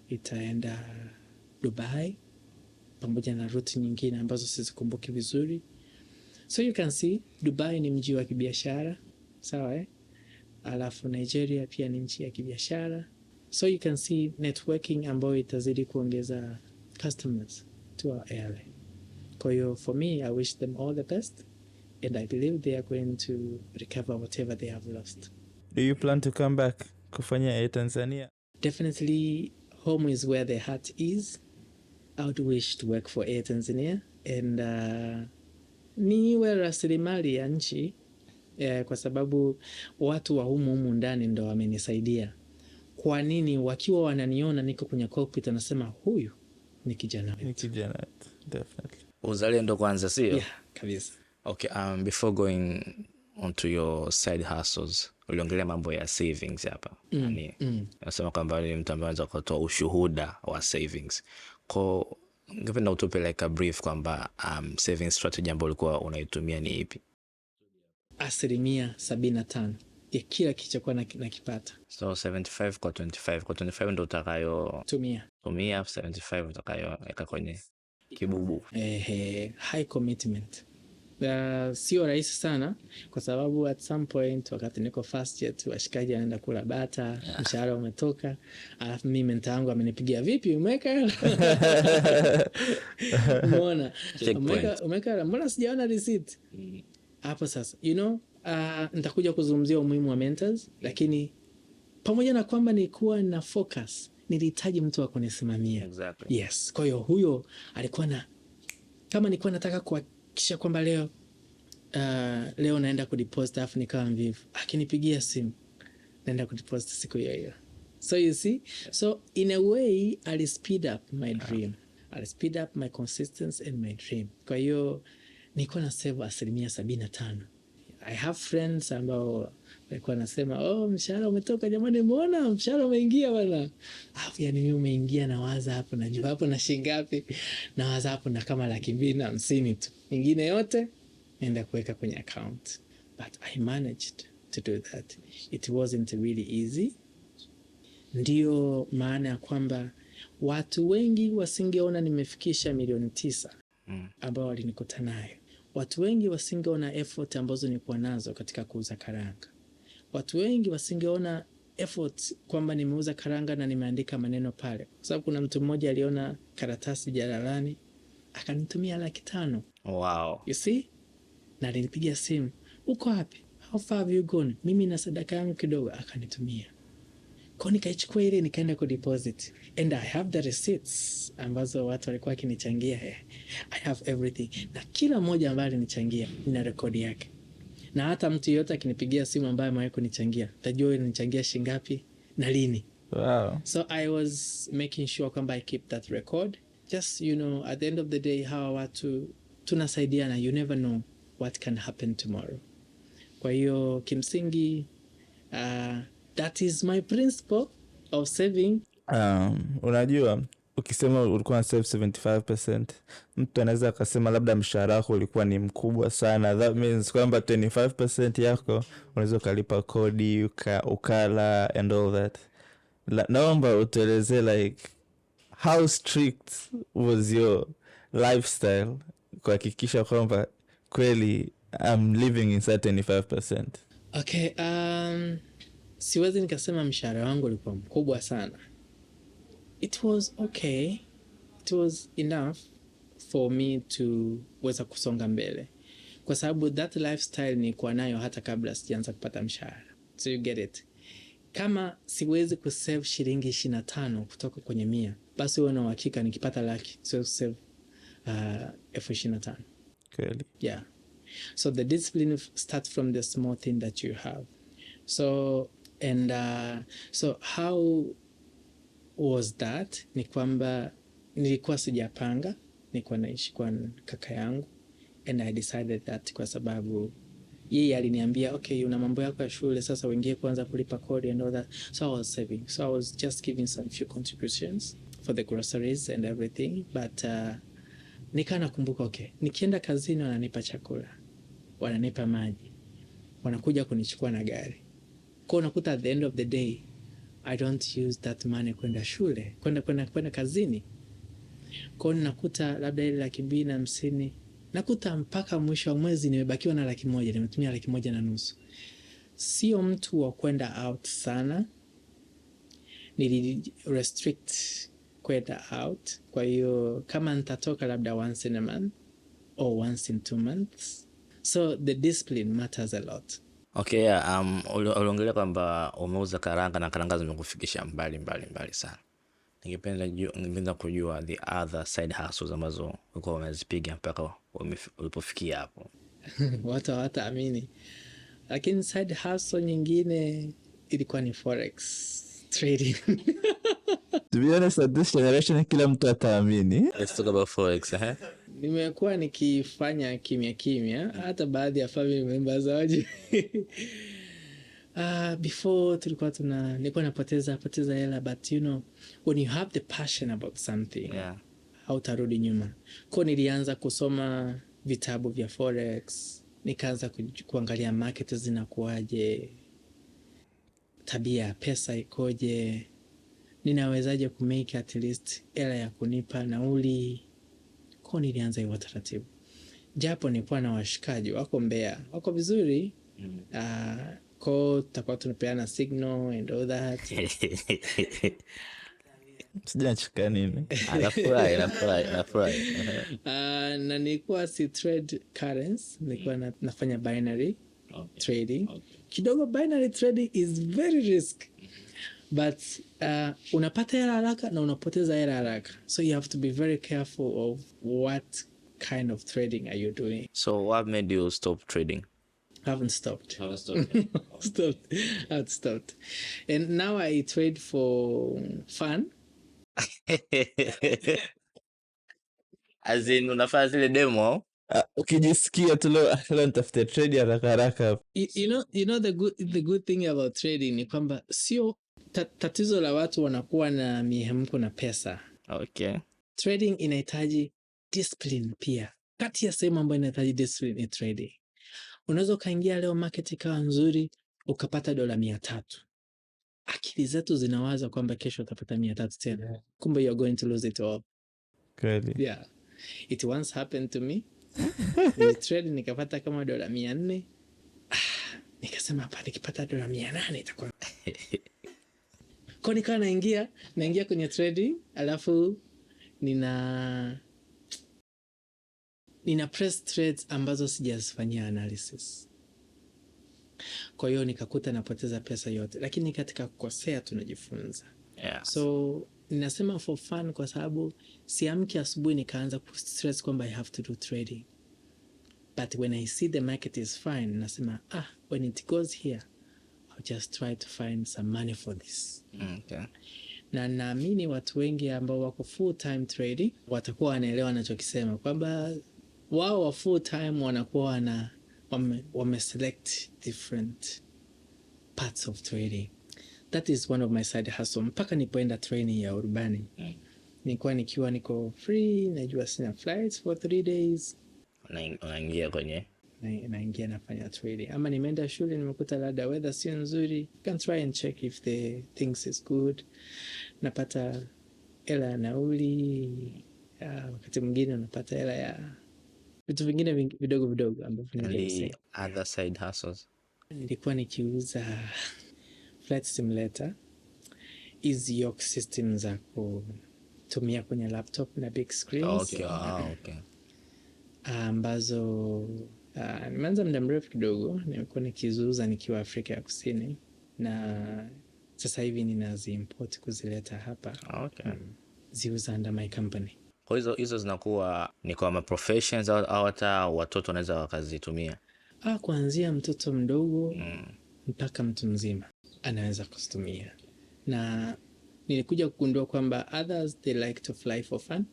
itaenda Dubai, pamoja na route nyingine ambazo sizikumbuki vizuri. So you can see Dubai ni mji wa kibiashara, sawa alafu Nigeria pia ni nchi ya kibiashara. So you can see networking ambayo itazidi kuongeza customers to our airline. Kwa hiyo for me, I wish them all the best, and I believe they are going to recover whatever they have lost. Do you plan to come back kufanya Air Tanzania? Definitely, home is where the heart is. I would wish to work for Air Tanzania, and niwe rasilimali ya nchi, kwa sababu watu wa humu ndani ndo wamenisaidia. Kwa nini wakiwa wananiona niko kwenye cockpit anasema huyu ni kijana wetu? Ni kijana wetu, definitely. Uzalendo kwanza, sio? Yeah, kabisa. Okay, before going onto your side hustles. Uliongelea mambo ya savings hapa. Nasema kwamba ni mtu ambaye anaweza kutoa ushuhuda wa savings. Kwa ngependa utupe like a brief kwamba saving strategy ambayo ulikuwa unaitumia ni ipi? 75% ya kila kilichokuwa nakipata. So 75 kwa 25. Kwa 25 ndo utakayo tumia 75 utakayo weka kwenye kibubu. High commitment. Sio rahisi sana kwa sababu at some point wakati niko first year tu washikaji wanaenda kula bata, mshahara umetoka, alafu mimi mentor wangu amenipigia, vipi umeweka? Umeweka, mbona sijaona receipt? Hapo sasa nitakuja kuzungumzia umuhimu wa mentors, lakini pamoja na kwamba nilikuwa na focus, nilihitaji mtu wa kunisimamia. Exactly. Yes, kwa hiyo huyo alikuwa kama nilikuwa nataka kuhakikisha kwamba leo naenda kudeposit afu nikawa mvivu, akinipigia simu naenda kudeposit siku hiyo. So you see, so in a way I speed up my dream. I speed up my consistency and my dream. Kwa hiyo nilikuwa na save 75%. I have friends ambao walikuwa nasema, mshahara umetoka jamani, mbona mshahara umeingia bwana? Yani mimi umeingia na waza hapo, najua hapo na shilingi ngapi, na waza hapo na kama 250 tu. Nyingine yote naenda kuweka kwenye account. But I managed to do that. It wasn't really easy. Ndio maana ya kwamba watu wengi wasingeona nimefikisha milioni 9 ambao walinikuta nayo. Watu wengi wasingeona effort ambazo nilikuwa nazo katika kuuza karanga. Watu wengi wasingeona effort kwamba nimeuza karanga na nimeandika maneno pale. Kwa sababu kuna mtu mmoja aliona karatasi jalalani akanitumia 500,000. Wow. You see? Na alinipigia simu, uko wapi? How far have you gone? Mimi na sadaka yangu kidogo, akanitumia. Kwa nikaichukua ile nikaenda ku deposit. And I have the receipts ambazo watu walikuwa wakinichangia. I have everything. Na kila mmoja ambaye alinichangia nina rekodi yake. Na hata mtu yote akinipigia simu ambaye amewahi kunichangia, tajua alinichangia shilingi ngapi na lini. Wow. So I was making sure kwamba I keep that record. Just, at the end of the day, hawa watu tunasaidiana. You never know what can happen tomorrow. Kwa hiyo kimsingi, that is my principle of saving. Unajua, ukisema ulikuwa na save 75%, mtu anaweza akasema labda mshahara wako ulikuwa ni mkubwa sana. That means kwamba 25% yako unaweza ukalipa kodi, ukala and all that. Naomba utueleze like how strict was your lifestyle kuhakikisha kwamba kweli I'm living inside 25%. Okay, siwezi nikasema mshahara wangu ulikuwa mkubwa sana. It was okay. It was enough for me to weza kusonga mbele. Kwa sababu that lifestyle nilikuwa nayo hata kabla sijaanza kupata mshahara. So you get it. Kama siwezi kusave shilingi 25 kutoka kwenye 100, basi uwe na uhakika nikipata laki siwezi kusave 25,000. Kweli. Yeah. So the discipline starts from the small thing that you have. So so how was that? Ni kwamba nilikuwa sijapanga, nilikuwa naishi kwa kaka yangu, and I decided that kwa sababu yeye aliniambia, okay, una mambo yako ya shule sasa, uingie kwanza kulipa kodi and all that. So I was saving. So I was just giving some few contributions for the groceries and everything. But nika nakumbuka, okay, nikienda kazini wananipa chakula, wananipa maji, wanakuja kunichukua na gari. Kwa unakuta at the end of the day I don't use that money kwenda shule, kwenda kazini. Kwa nakuta labda ile 250,000, nakuta mpaka mwisho wa mwezi nimebakiwa na 100,000, nimetumia 150,000. Sio mtu wa kwenda out sana. Nili restrict kwenda out. Kwa hiyo kama nitatoka labda once in a month or once in 2 months. So the discipline matters a lot. Okay, yeah, uliongelea kwamba umeuza karanga na karanga zimekufikisha mbali sana. Ningependa kujua the other side hustles ambazo ulikuwa umezipiga mpaka ulipofikia hapo. Watu hawataamini. Lakini side hustle nyingine ilikuwa ni forex trading. To be honest, at this generation kila mtu ataamini. Let's talk about forex, nimekuwa nikifanya kimya kimya, hata baadhi ya family members waje. Before nilikuwa napoteza hela, but you know, when you have the passion about something, hautarudi nyuma. Kwa nilianza kusoma vitabu vya forex, nikaanza kuangalia market zinakuaje, tabia ya pesa ikoje, ninawezaje kumake at least hela ya kunipa nauli. Kwa nilianza hivyo taratibu. Japo nilikuwa na washikaji wako Mbeya, wako vizuri. Kwa tutakuwa tunapeana signal and all that. Sijachika nini. Anafurahi. Na nilikuwa si trade currency, nilikuwa nafanya binary trading. Kidogo binary trading is very risk. But unapata hela haraka na unapoteza hela haraka. So you have to be very careful of what kind of trading are you doing. So what made you stop trading? I haven't stopped. I haven't stopped. And now I trade for fun. As in unafanya zile demo? Ukijisikia tu leo nitafute trade haraka. You know the good thing about trading ni kwamba sio tatizo la watu wanakuwa na mihemko na pesa. Okay. Trading inahitaji discipline pia. Kati ya sehemu ambayo inahitaji discipline ni trading. Unaweza ukaingia leo market ikawa nzuri, ukapata $300. Akili zetu zinawaza kwamba kesho utapata 300 tena. Kumbe you're going to lose it all. Kweli. Yeah. It once happened to me. Trade nikapata kama $400. Nikasema hapa nikipata $800 itakuwa. Kwa nikawa naingia kwenye trading, alafu nina press trades ambazo sijazifanyia analysis. Kwa hiyo nikakuta napoteza pesa yote, lakini katika kukosea tunajifunza. So ninasema for fun kwa sababu siamki asubuhi nikaanza kustress kwamba I have to do trading. But when I see the market is fine, nasema when it goes here, I'll just try to find some money for this. Okay. Na naamini watu wengi ambao wako full time trading watakuwa wanaelewa ninachokisema kwamba wao wa full time wanakuwa wame-select different parts of trading. That is one of my side hustle. Mpaka nipoenda training ya urubani. Nilikuwa niko free, najua sina flights for 3 days. Unaingia kwenye? Naingia nafanya trading. Ama nimeenda shule nimekuta labda weather sio nzuri. You can try and check if the things is good. Napata hela ya nauli. Wakati mwingine unapata hela ya vitu vingine vidogo ambavyo ni other side hustles. Nilikuwa nikiuza flight simulator, easy yoke system za kutumia kwenye laptop na big screens. Okay. Ambazo nimeanza muda mrefu kidogo, nimekuwa nikizuuza nikiwa Afrika ya Kusini na sasa hivi ninaziimport kuzileta hapa. Okay. Ziuza under my company. Kwa hizo zinakuwa ni kwa professions au hata watoto wanaweza wakazitumia? Kuanzia mtoto mdogo mpaka mtu mzima anaweza kuzitumia. Na nilikuja kugundua kwamba others they like to fly for fun,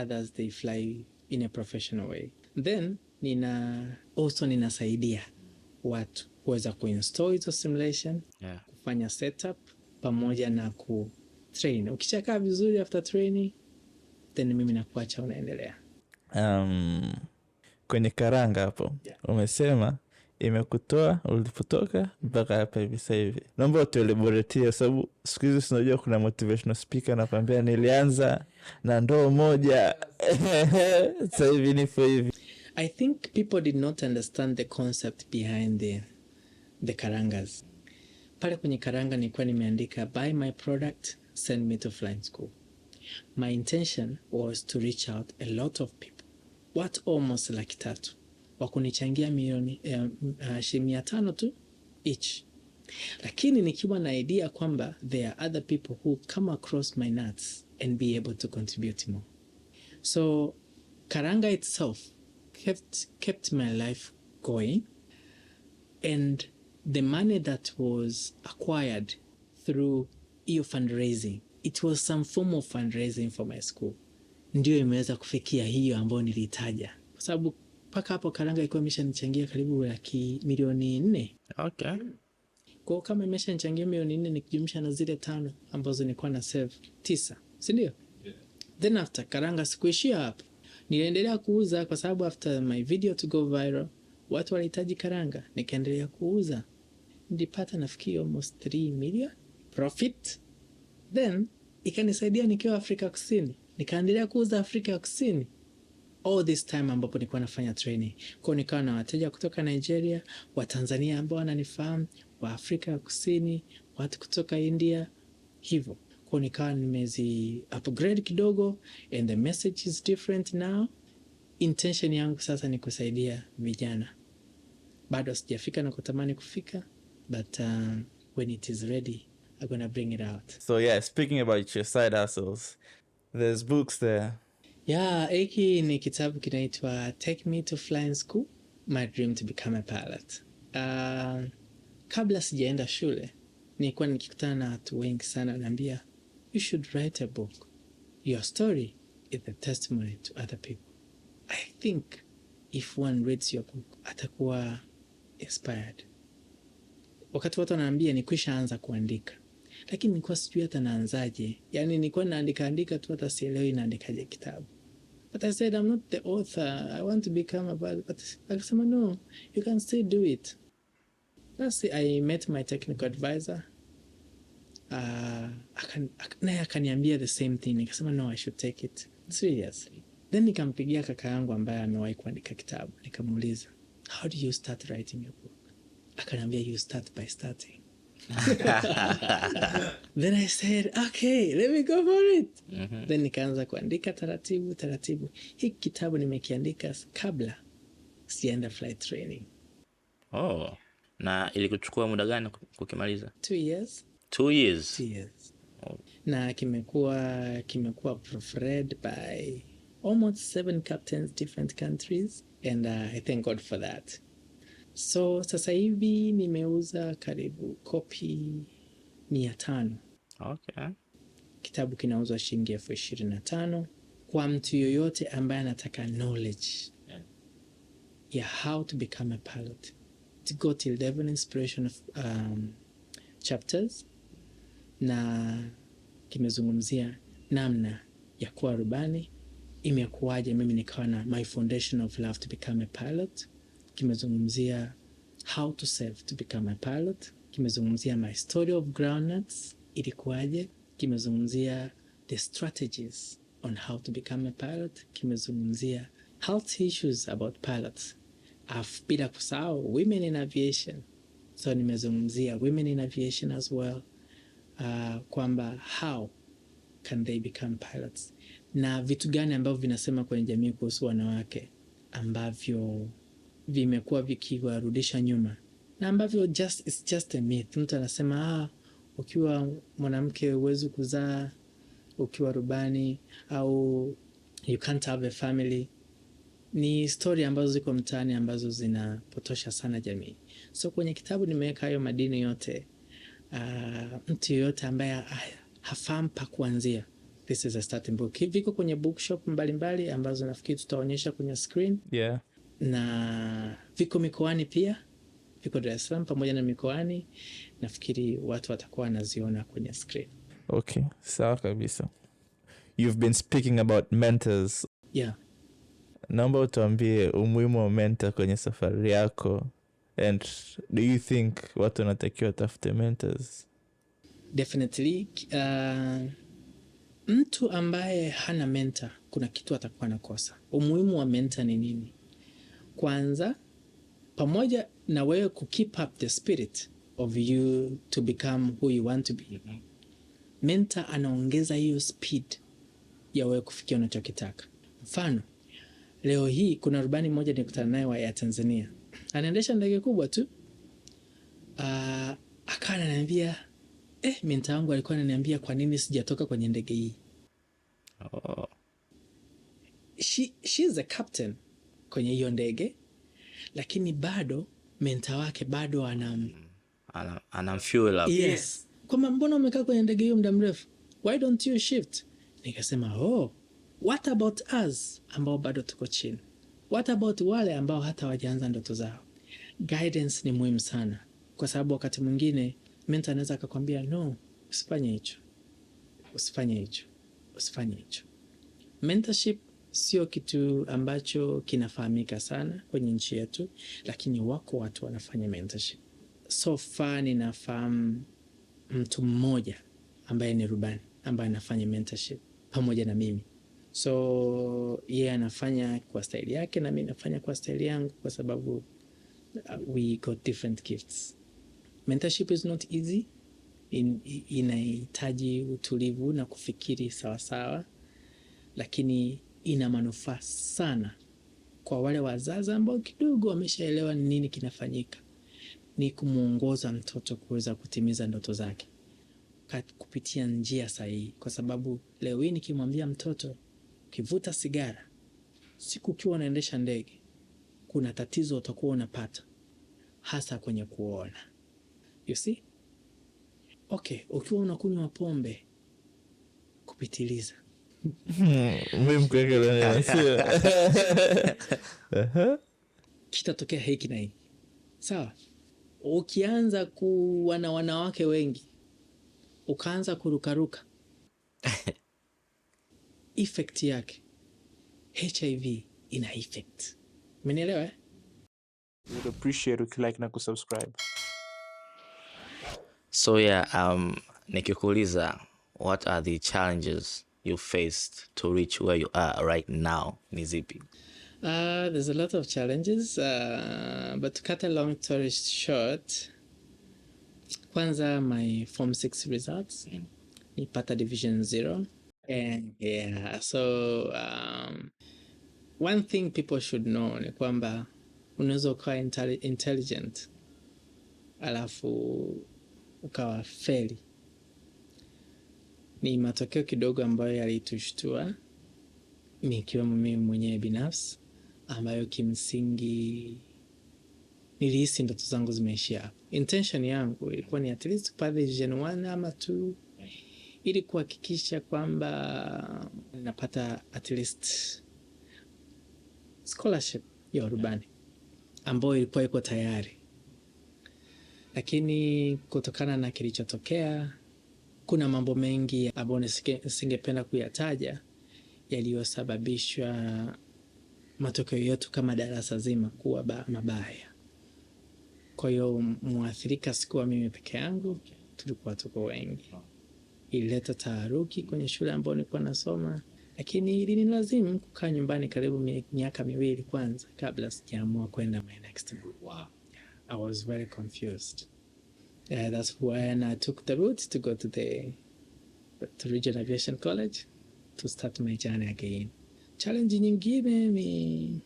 others they fly in a professional way. Then ninasaidia watu kuweza kuinstall hizo simulation, kufanya setup pamoja na kutrain. Ukishakaa vizuri after training, then mimi nakuacha unaendelea. Kwenye karanga hapo, umesema imekutoa ulipotoka mpaka hapa hivi sasa hivi. Naomba utuelaboratie sababu siku hizi tunajua kuna motivational speaker anakuambia nilianza na ndoo moja. Sasa hivi nipo hivi. I think people did not understand the concept behind the karangas. Pale kwenye karanga nilikuwa nimeandika buy my product, send me to flying school. My intention was to reach out a lot of people. Almost 300,000 wakunichangia milioni 500 tu each. Lakini nikiwa na idea kwamba there are other people who come across my nuts and be able to contribute more. So karanga itself kept my life going, and the money that was acquired through fundraising, it was some form of fundraising for my school. ndio imeweza kufikia hiyo ambayo nilitaja, kwa sababu mpaka hapo Karanga ilikuwa imeshanichangia karibu milioni 4. Okay. Kwa kama imeshanichangia milioni 4 nikijumlisha na zile 5 ambazo nilikuwa na save 9, si ndio? Yeah. Then after Karanga sikuishia hapo. Niliendelea kuuza kwa sababu after my video to go viral, watu walihitaji Karanga, nikaendelea kuuza. Nilipata nafikiri almost 3 million profit. Then ikanisaidia nikiwa Afrika Kusini. Nikaendelea kuuza Afrika Kusini. All this time ambapo nilikuwa nafanya training. Kwa nikawa na wateja kutoka Nigeria, wa Tanzania ambao wananifahamu, wa Afrika Kusini, watu kutoka India, hivyo. Kwa nikawa nimezi upgrade kidogo and the message is different now. Intention yangu sasa ni kusaidia vijana. Bado sijafika na kutamani kufika, but when it is ready, I'm gonna bring it out. So yeah, speaking about your side hustles, there's books there. Yeah, hiki ni kitabu kinaitwa Take Me to Flying School, My Dream to Become a Pilot. Kabla sijaenda shule, nilikuwa nikikutana na watu wengi sana wananiambia, you should write a book. Your story is the testimony to other people. I think if one reads your book, atakuwa inspired. Wakati watu wananiambia nikwisha anza kuandika, lakini nilikuwa sijui hata naanzaje. Yani nilikuwa naandika tu, hata sielewi naandikaje kitabu. But I said, I'm not the author. I want to become a pilot. But akasema, no, you can still do it. I met my technical advisor. Naye akaniambia the same thing. Nikasema, no, I should take it seriously. Then nikampigia kaka yangu ambaye amewahi kuandika kitabu. Nikamuuliza, how do you start writing your book? Akaniambia, you start by starting. Then I said, okay, let me go for it. Then nikaanza kuandika taratibu. Hiki kitabu nimekiandika kabla sijaenda flight training. Oh, na ilikuchukua muda gani kukimaliza? 2 years. 2 years? 2 years. Oh. Na kimekuwa proofread by almost 7 captains, different countries, and I thank God for that. So sasa hivi nimeuza karibu kopi 500. Okay. Kitabu kinauzwa shilingi 25,000 kwa mtu yoyote ambaye anataka knowledge ya how to become a pilot. To go till 11 inspiration of chapters, na kimezungumzia namna ya kuwa rubani, imekuwaje mimi nikawa na my foundation of love to become a pilot. Kimezungumzia how to save to become a pilot. Kimezungumzia my story of groundnuts, ilikuwaje. Kimezungumzia the strategies on how to become a pilot. Kimezungumzia health issues about pilots. Bila kusahau women in aviation. So nimezungumzia women in aviation as well. Kwamba how can they become pilots. Na vitu gani ambavyo vinasema kwenye jamii kuhusu wanawake ambavyo vimekuwa vikiwarudisha nyuma, na ambavyo it's just a myth. Mtu anasema ukiwa mwanamke huwezi kuzaa ukiwa rubani, au you can't have a family. Ni story ambazo ziko mtaani ambazo zinapotosha sana jamii. So kwenye kitabu nimeweka hayo madini yote. Mtu yoyote ambaye hafahamu pa kuanzia, this is a starting book. Viko kwenye bookshop mbalimbali ambazo nafikiri tutaonyesha kwenye screen. Yeah. Na viko mikoani pia, viko Dar es Salaam pamoja na mikoani. Nafikiri watu watakuwa wanaziona kwenye screen. Okay, sawa kabisa. You've been speaking about mentors. Yeah. Naomba utuambie umuhimu wa mentor kwenye safari yako, and do you think watu wanatakiwa tafute mentors? Definitely. Mtu ambaye hana mentor, kuna kitu atakuwa nakosa. Umuhimu wa mentor ni nini? Kwanza, pamoja na wewe keep up the spirit of you to become who you want to be, mentor anaongeza hiyo speed ya wewe kufikia unachokitaka. Mfano, leo hii kuna rubani mmoja nilikutana naye wa waTanzania. Anaendesha ndege kubwa tu. Akawa ananiambia, mentor wangu alikuwa ananiambia kwa nini sijatoka kwenye ndege hii. Oh. She's a captain kwenye hiyo ndege, lakini bado mentor wake bado fuel up. Yes. Kwa mbona umekaa kwenye ndege hiyo muda mrefu? Why don't you shift? Nikasema, What about us ambao bado tuko chini? What about wale ambao hata wajaanza ndoto zao? Guidance ni muhimu sana, kwa sababu wakati mwingine mentor anaweza akakwambia no, usifanye hicho, usifanye hicho, usifanye hicho. Mentorship sio kitu ambacho kinafahamika sana kwenye nchi yetu, lakini wako watu wanafanya mentorship. So far ninafahamu mtu mmoja ambaye ni rubani ambaye anafanya mentorship pamoja na mimi. So yeye anafanya kwa style yake na mimi nafanya kwa style yangu, kwa sababu we got different gifts. Mentorship is not easy. Inahitaji utulivu na kufikiri sawasawa, lakini ina manufaa sana kwa wale wazazi ambao kidogo wameshaelewa nini kinafanyika. Ni kumuongoza mtoto kuweza kutimiza ndoto zake kupitia njia sahihi, kwa sababu leo hii nikimwambia mtoto ukivuta sigara siku ukiwa unaendesha ndege, kuna tatizo utakuwa unapata, hasa kwenye kuona. You see? Okay, ukiwa unakunywa pombe kupitiliza kitatokea hiki na hiki. Sawa? Ukianza kuwa na wanawake wengi, ukaanza kurukaruka, effect yake HIV ina effect. Umenielewa eh? Would appreciate ukilike na kusubscribe. So yeah, nikikuuliza what are the challenges you faced to reach where you are right now, ni zipi? There's a lot of challenges, but to cut a long story short, kwanza my Form 6 results, nipata Division 0. And yeah, so one thing people should know ni kwamba unaweza ukawa intelligent alafu ukawa feli. Ni matokeo kidogo ambayo yalitushtua nikiwemo mimi mwenyewe binafsi, ambayo kimsingi nilihisi ndoto zangu zimeishia hapo. Intention yangu ilikuwa ni at least kupata Division 1 ama 2, ili kuhakikisha kwamba napata at least scholarship ya urubani ambayo ilikuwa iko tayari. Lakini kutokana na kilichotokea, kuna mambo mengi ambayo nisingependa kuyataja yaliyosababishwa matokeo yetu kama darasa zima kuwa mabaya. Kwa hiyo muathirika sikuwa mimi peke yangu, tulikuwa tuko wengi. Ilileta taharuki kwenye shule ambayo nilikuwa nasoma, lakini ilinilazimu kukaa nyumbani karibu miaka 2 kwanza kabla sijaamua kwenda my next move. Wow. I was very confused. That's when I took the route to go to Regional Aviation College to start my journey again. Challenge nyingine ni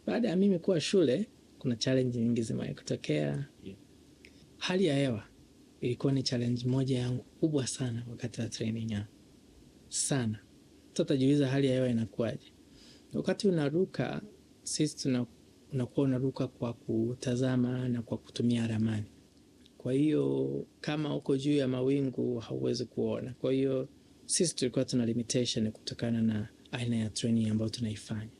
baada ya mimi kuwa shule, kuna challenge nyingi zimewahi kutokea. Hali ya hewa ilikuwa ni challenge moja yangu kubwa sana wakati wa training yangu. Sana. Tutajiuliza hali ya hewa inakuwaje. Wakati unaruka, sisi unakuwa unaruka kwa kutazama na kwa kutumia ramani. Kwa hiyo kama uko juu ya mawingu hauwezi kuona. Kwa hiyo sisi tulikuwa tuna limitation kutokana na aina ya training ambayo tunaifanya.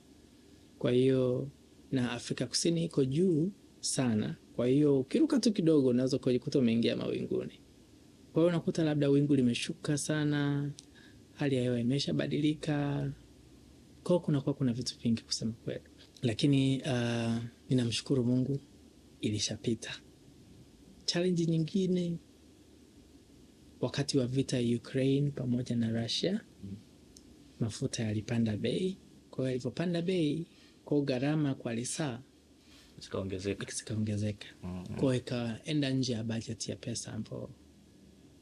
Kwa hiyo na Afrika Kusini iko juu sana. Kwa hiyo ukiruka tu kidogo unaweza kujikuta umeingia mawinguni. Kwa hiyo unakuta labda wingu limeshuka sana, hali ya hewa imeshabadilika. Kwa hiyo kuna vitu vingi kusema kweli. Lakini ninamshukuru Mungu ilishapita. Challenge nyingine wakati wa vita ya Ukraine pamoja na Russia, mafuta yalipanda bei. Kwa hiyo yalipopanda bei, kwa gharama kwa lisaa zikaongezeka. Kwa hiyo ikaenda nje ya budget ya pesa ambayo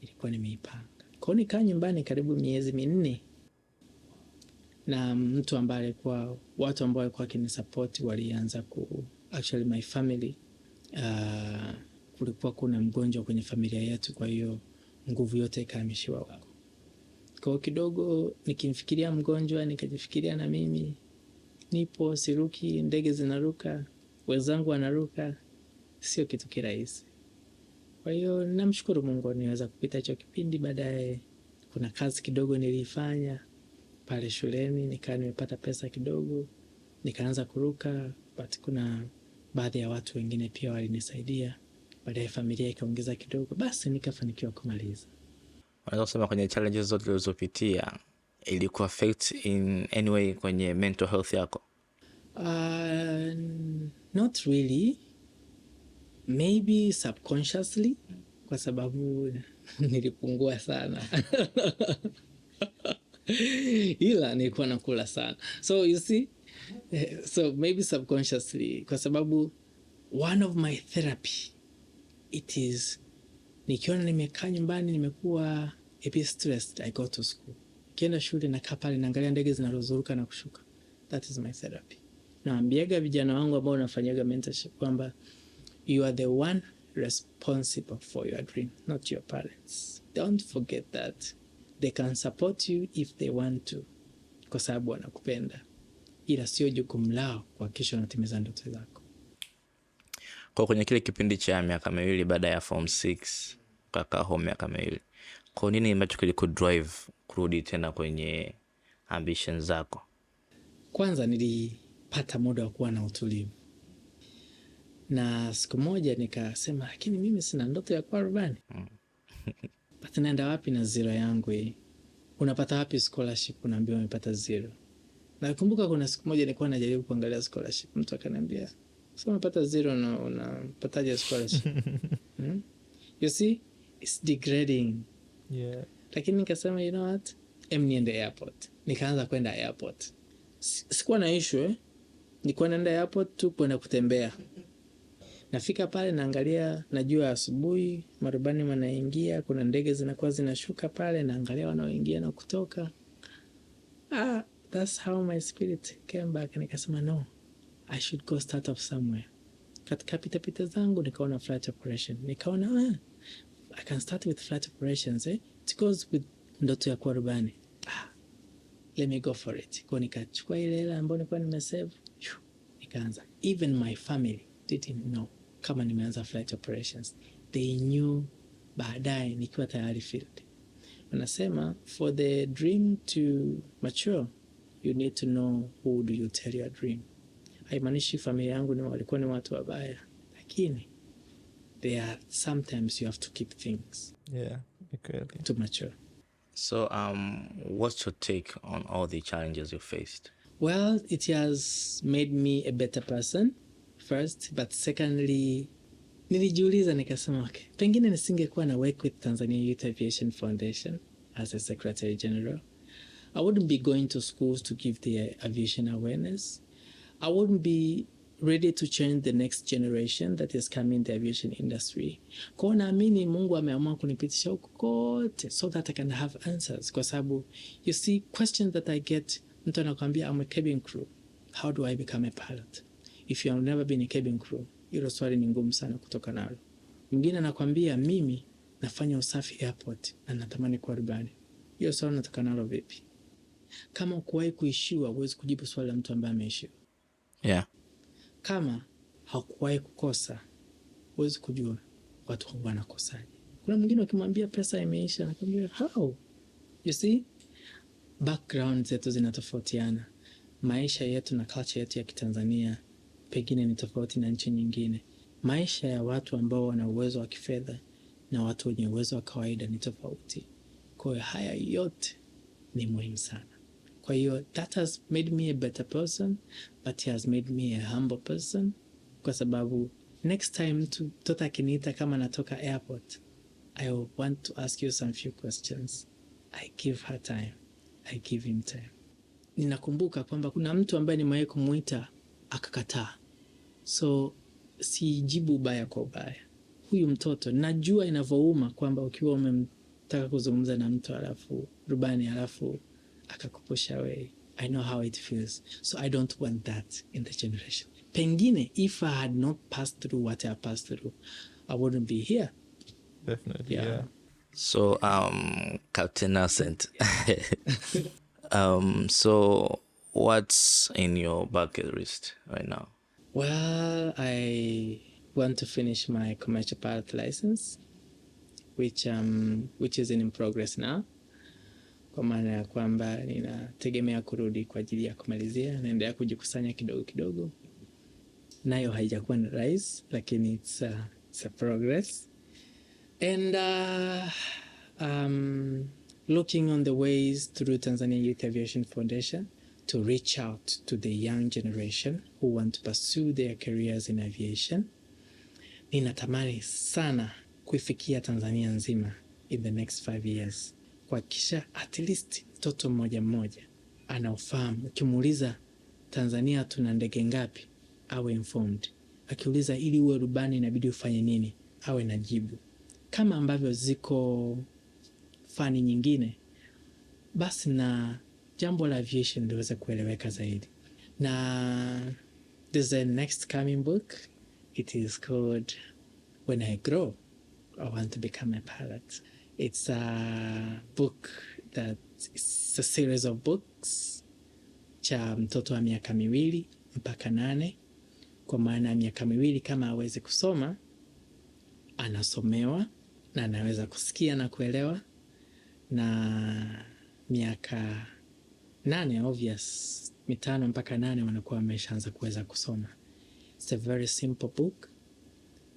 ilikuwa nimeipanga. Kwa hiyo nikaa nyumbani karibu miezi 4. Na mtu ambaye alikuwa, watu ambao walikuwa wakinisupport walianza actually my family, kulikuwa kuna mgonjwa kwenye familia yetu, kwa hiyo nguvu yote ikahamishiwa huko. Kwa hiyo kidogo nikimfikiria mgonjwa nikajifikiria na mimi nipo siruki, ndege zinaruka, wenzangu wanaruka, sio kitu kirahisi. Kwa hiyo namshukuru Mungu niweza kupita hicho kipindi. Baadaye kuna kazi kidogo nilifanya pale shuleni, nikawa nimepata pesa kidogo, nikaanza kuruka, but kuna baadhi ya watu wengine pia walinisaidia. Baadaye familia ikaongeza kidogo, basi nikafanikiwa kumaliza. Unaweza kusema kwenye challenges zote ulizopitia ilikuwa affect in any way kwenye mental health yako? Not really. Maybe subconsciously, kwa sababu nilipungua sana. Ila nilikuwa nakula sana. So you see, so maybe subconsciously, kwa sababu one of my therapy, it is, nikiona nimekaa nyumbani nimekuwa a bit stressed, I go to school. Kienda shule nakaa pale naangalia ndege zinazoruka na kushuka. That is my therapy. Naambiaga vijana wangu ambao nafanyaga mentorship kwamba you are the one responsible for your dream, not your parents. Don't forget that. They can support you if they want to, kwa sababu wanakupenda, ila sio jukumu lao kuhakikisha unatimiza ndoto zako. Kwa kwenye kile kipindi cha miaka miwili baada ya form 6 kaka home miaka miwili, kwa nini ambacho kilikudrive kurudi tena kwenye ambitions zako? Kwanza nilipata muda wa kuwa na utulivu, na siku moja nikasema, lakini mimi sina ndoto ya kuwa rubani. But naenda wapi na zero yangu hii? Unapata wapi scholarship unaambiwa umepata zero? Nakumbuka kuna siku moja nilikuwa najaribu kuangalia scholarship, mtu akaniambia, "Sasa umepata zero na unapataje scholarship?" You see, it's degrading. Yeah. Lakini nikasema, you know what? Niende airport. Nikaanza kwenda airport. Sikuwa na issue, nilikuwa naenda airport tu kwenda kutembea. Nafika pale naangalia, najua asubuhi marubani wanaingia, kuna ndege zinakuwa zinashuka pale, naangalia wanaoingia na kutoka. That's how my spirit came back. Nikasema no, I should go start off somewhere. Katika pita zangu nikaona flight operation. Nikaona I can start with flight operations. It goes with ndoto ya kuwa rubani. Let me go for it. Kwa nikachukua ile hela ambayo nilikuwa nimesave, nikaanza. Even my family didn't know kama nimeanza flight operations. They knew baadaye nikiwa tayari field. Wanasema for the dream to mature, you need to know who do you tell your dream. Haimaanishi familia yangu ni walikuwa ni watu wabaya, lakini there are sometimes you have to keep things to mature. So what's your take on all the challenges you faced? Well, it has made me a better person first, but secondly, nilijiuliza nikasema, okay, pengine nisingekuwa na work with Tanzania Youth Aviation Foundation as a Secretary General. I wouldn't be going to schools to give the aviation awareness. I wouldn't be ready to change the next generation that is coming in the aviation industry. Kwa naamini Mungu ameamua kunipitisha huko kote so that I can have answers. Kwa sababu, you see, questions that I get, mtu anakuambia, I'm a cabin crew. How do I become a pilot? If you have never been a cabin crew, hilo swali ni ngumu sana kutoka nalo. Mwingine anakuambia, mimi nafanya usafi airport na natamani kuwa rubani. Hilo swali natoka nalo vipi? Kama ukuwahi kuishiwa, huwezi kujibu swali la mtu ambaye ameishiwa. Yeah. Kama hakuwahi kukosa, huwezi kujua watu wanakosaje. Kuna mwingine ukimwambia pesa imeisha, anakuambia how? You see, background zetu zinatofautiana. Maisha yetu na culture yetu ya Kitanzania pengine ni tofauti na nchi nyingine. Maisha ya watu ambao wana uwezo wa kifedha na watu wenye uwezo wa kawaida ni tofauti. Kwa hiyo haya yote ni muhimu sana. Kwa hiyo that has made me a better person, but it has made me a humble person. Kwa sababu next time mtoto akiniita kama natoka airport, I want to ask you some few questions. I give her time. I give him time. Ninakumbuka kwamba kuna mtu ambaye nimewahi kumuita akakataa. So sijibu ubaya kwa ubaya. Huyu mtoto najua inavyouma kwamba ukiwa umemtaka kuzungumza na mtu alafu rubani alafu akakupusha away. I know how it feels. So I don't want that in the generation. Pengine if I had not passed through what I passed through, I wouldn't be here. Definitely, yeah. So Captain Narscent, so what's in your bucket list right now? Well, I want to finish my commercial pilot license, which is in progress now. kwa maana ya kwamba ninategemea kurudi kwa ajili ya kumalizia, naendelea kujikusanya kidogo kidogo. Nayo haijakuwa ni rahisi, lakini it's a progress. And looking on the ways through Tanzania Youth Aviation Foundation to reach out to the young generation who want to pursue their careers in aviation. Ninatamani sana kuifikia Tanzania nzima in the next 5 years. Kuhakikisha at least mtoto mmoja mmoja anaofahamu. Ukimuuliza Tanzania tuna ndege ngapi, awe informed. Akiuliza ili uwe rubani inabidi ufanye nini, awe na jibu. Kama ambavyo ziko fani nyingine, basi na jambo la aviation liweze kueleweka zaidi. Na there's a next coming book. It is called When I Grow, I Want to Become a Pilot. It's a book that is a series of books cha mtoto wa miaka 2 mpaka 8. Kwa maana miaka 2 kama hawezi kusoma, anasomewa na anaweza kusikia na kuelewa, na miaka 8 obvious 5 mpaka 8 wanakuwa wameshaanza kuweza kusoma. It's a very simple book,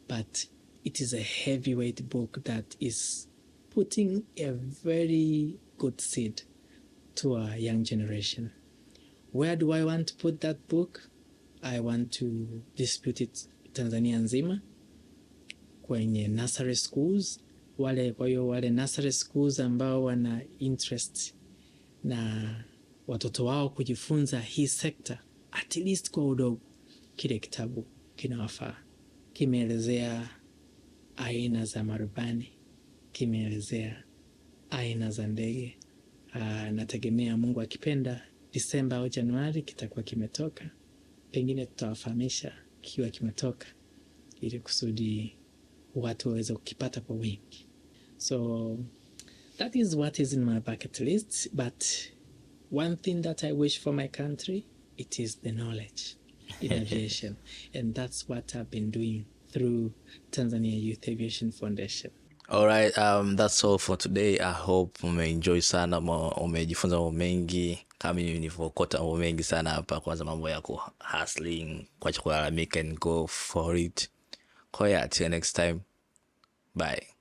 but it is a heavyweight book that is putting a very good seed to a young generation. Where do I want to put that book? I want to distribute it Tanzania nzima kwenye nursery schools. Kwa hiyo wale nursery schools ambao wana interest na watoto wao kujifunza hii sekta, at least kwa udogo, kile kitabu kinawafaa. Kimeelezea aina za marubani, kimeelezea aina za ndege. Nategemea Mungu akipenda Disemba au Januari kitakuwa kimetoka. Pengine tutawafahamisha kiwa kimetoka, ili kusudi watu waweze kukipata kwa wingi. So that is what is in my bucket list. But one thing that I wish for my country, it is the knowledge in aviation. And that's what I've been doing through Tanzania Youth Aviation Foundation. All right, that's all for today. I hope umeenjoy sana, umejifunza mambo mengi kama mimi nilivyokota mambo mengi sana hapa. Kwanza mambo ya hustling, kuacha kulalamika and go for it. Kwa hiyo till next time. Bye.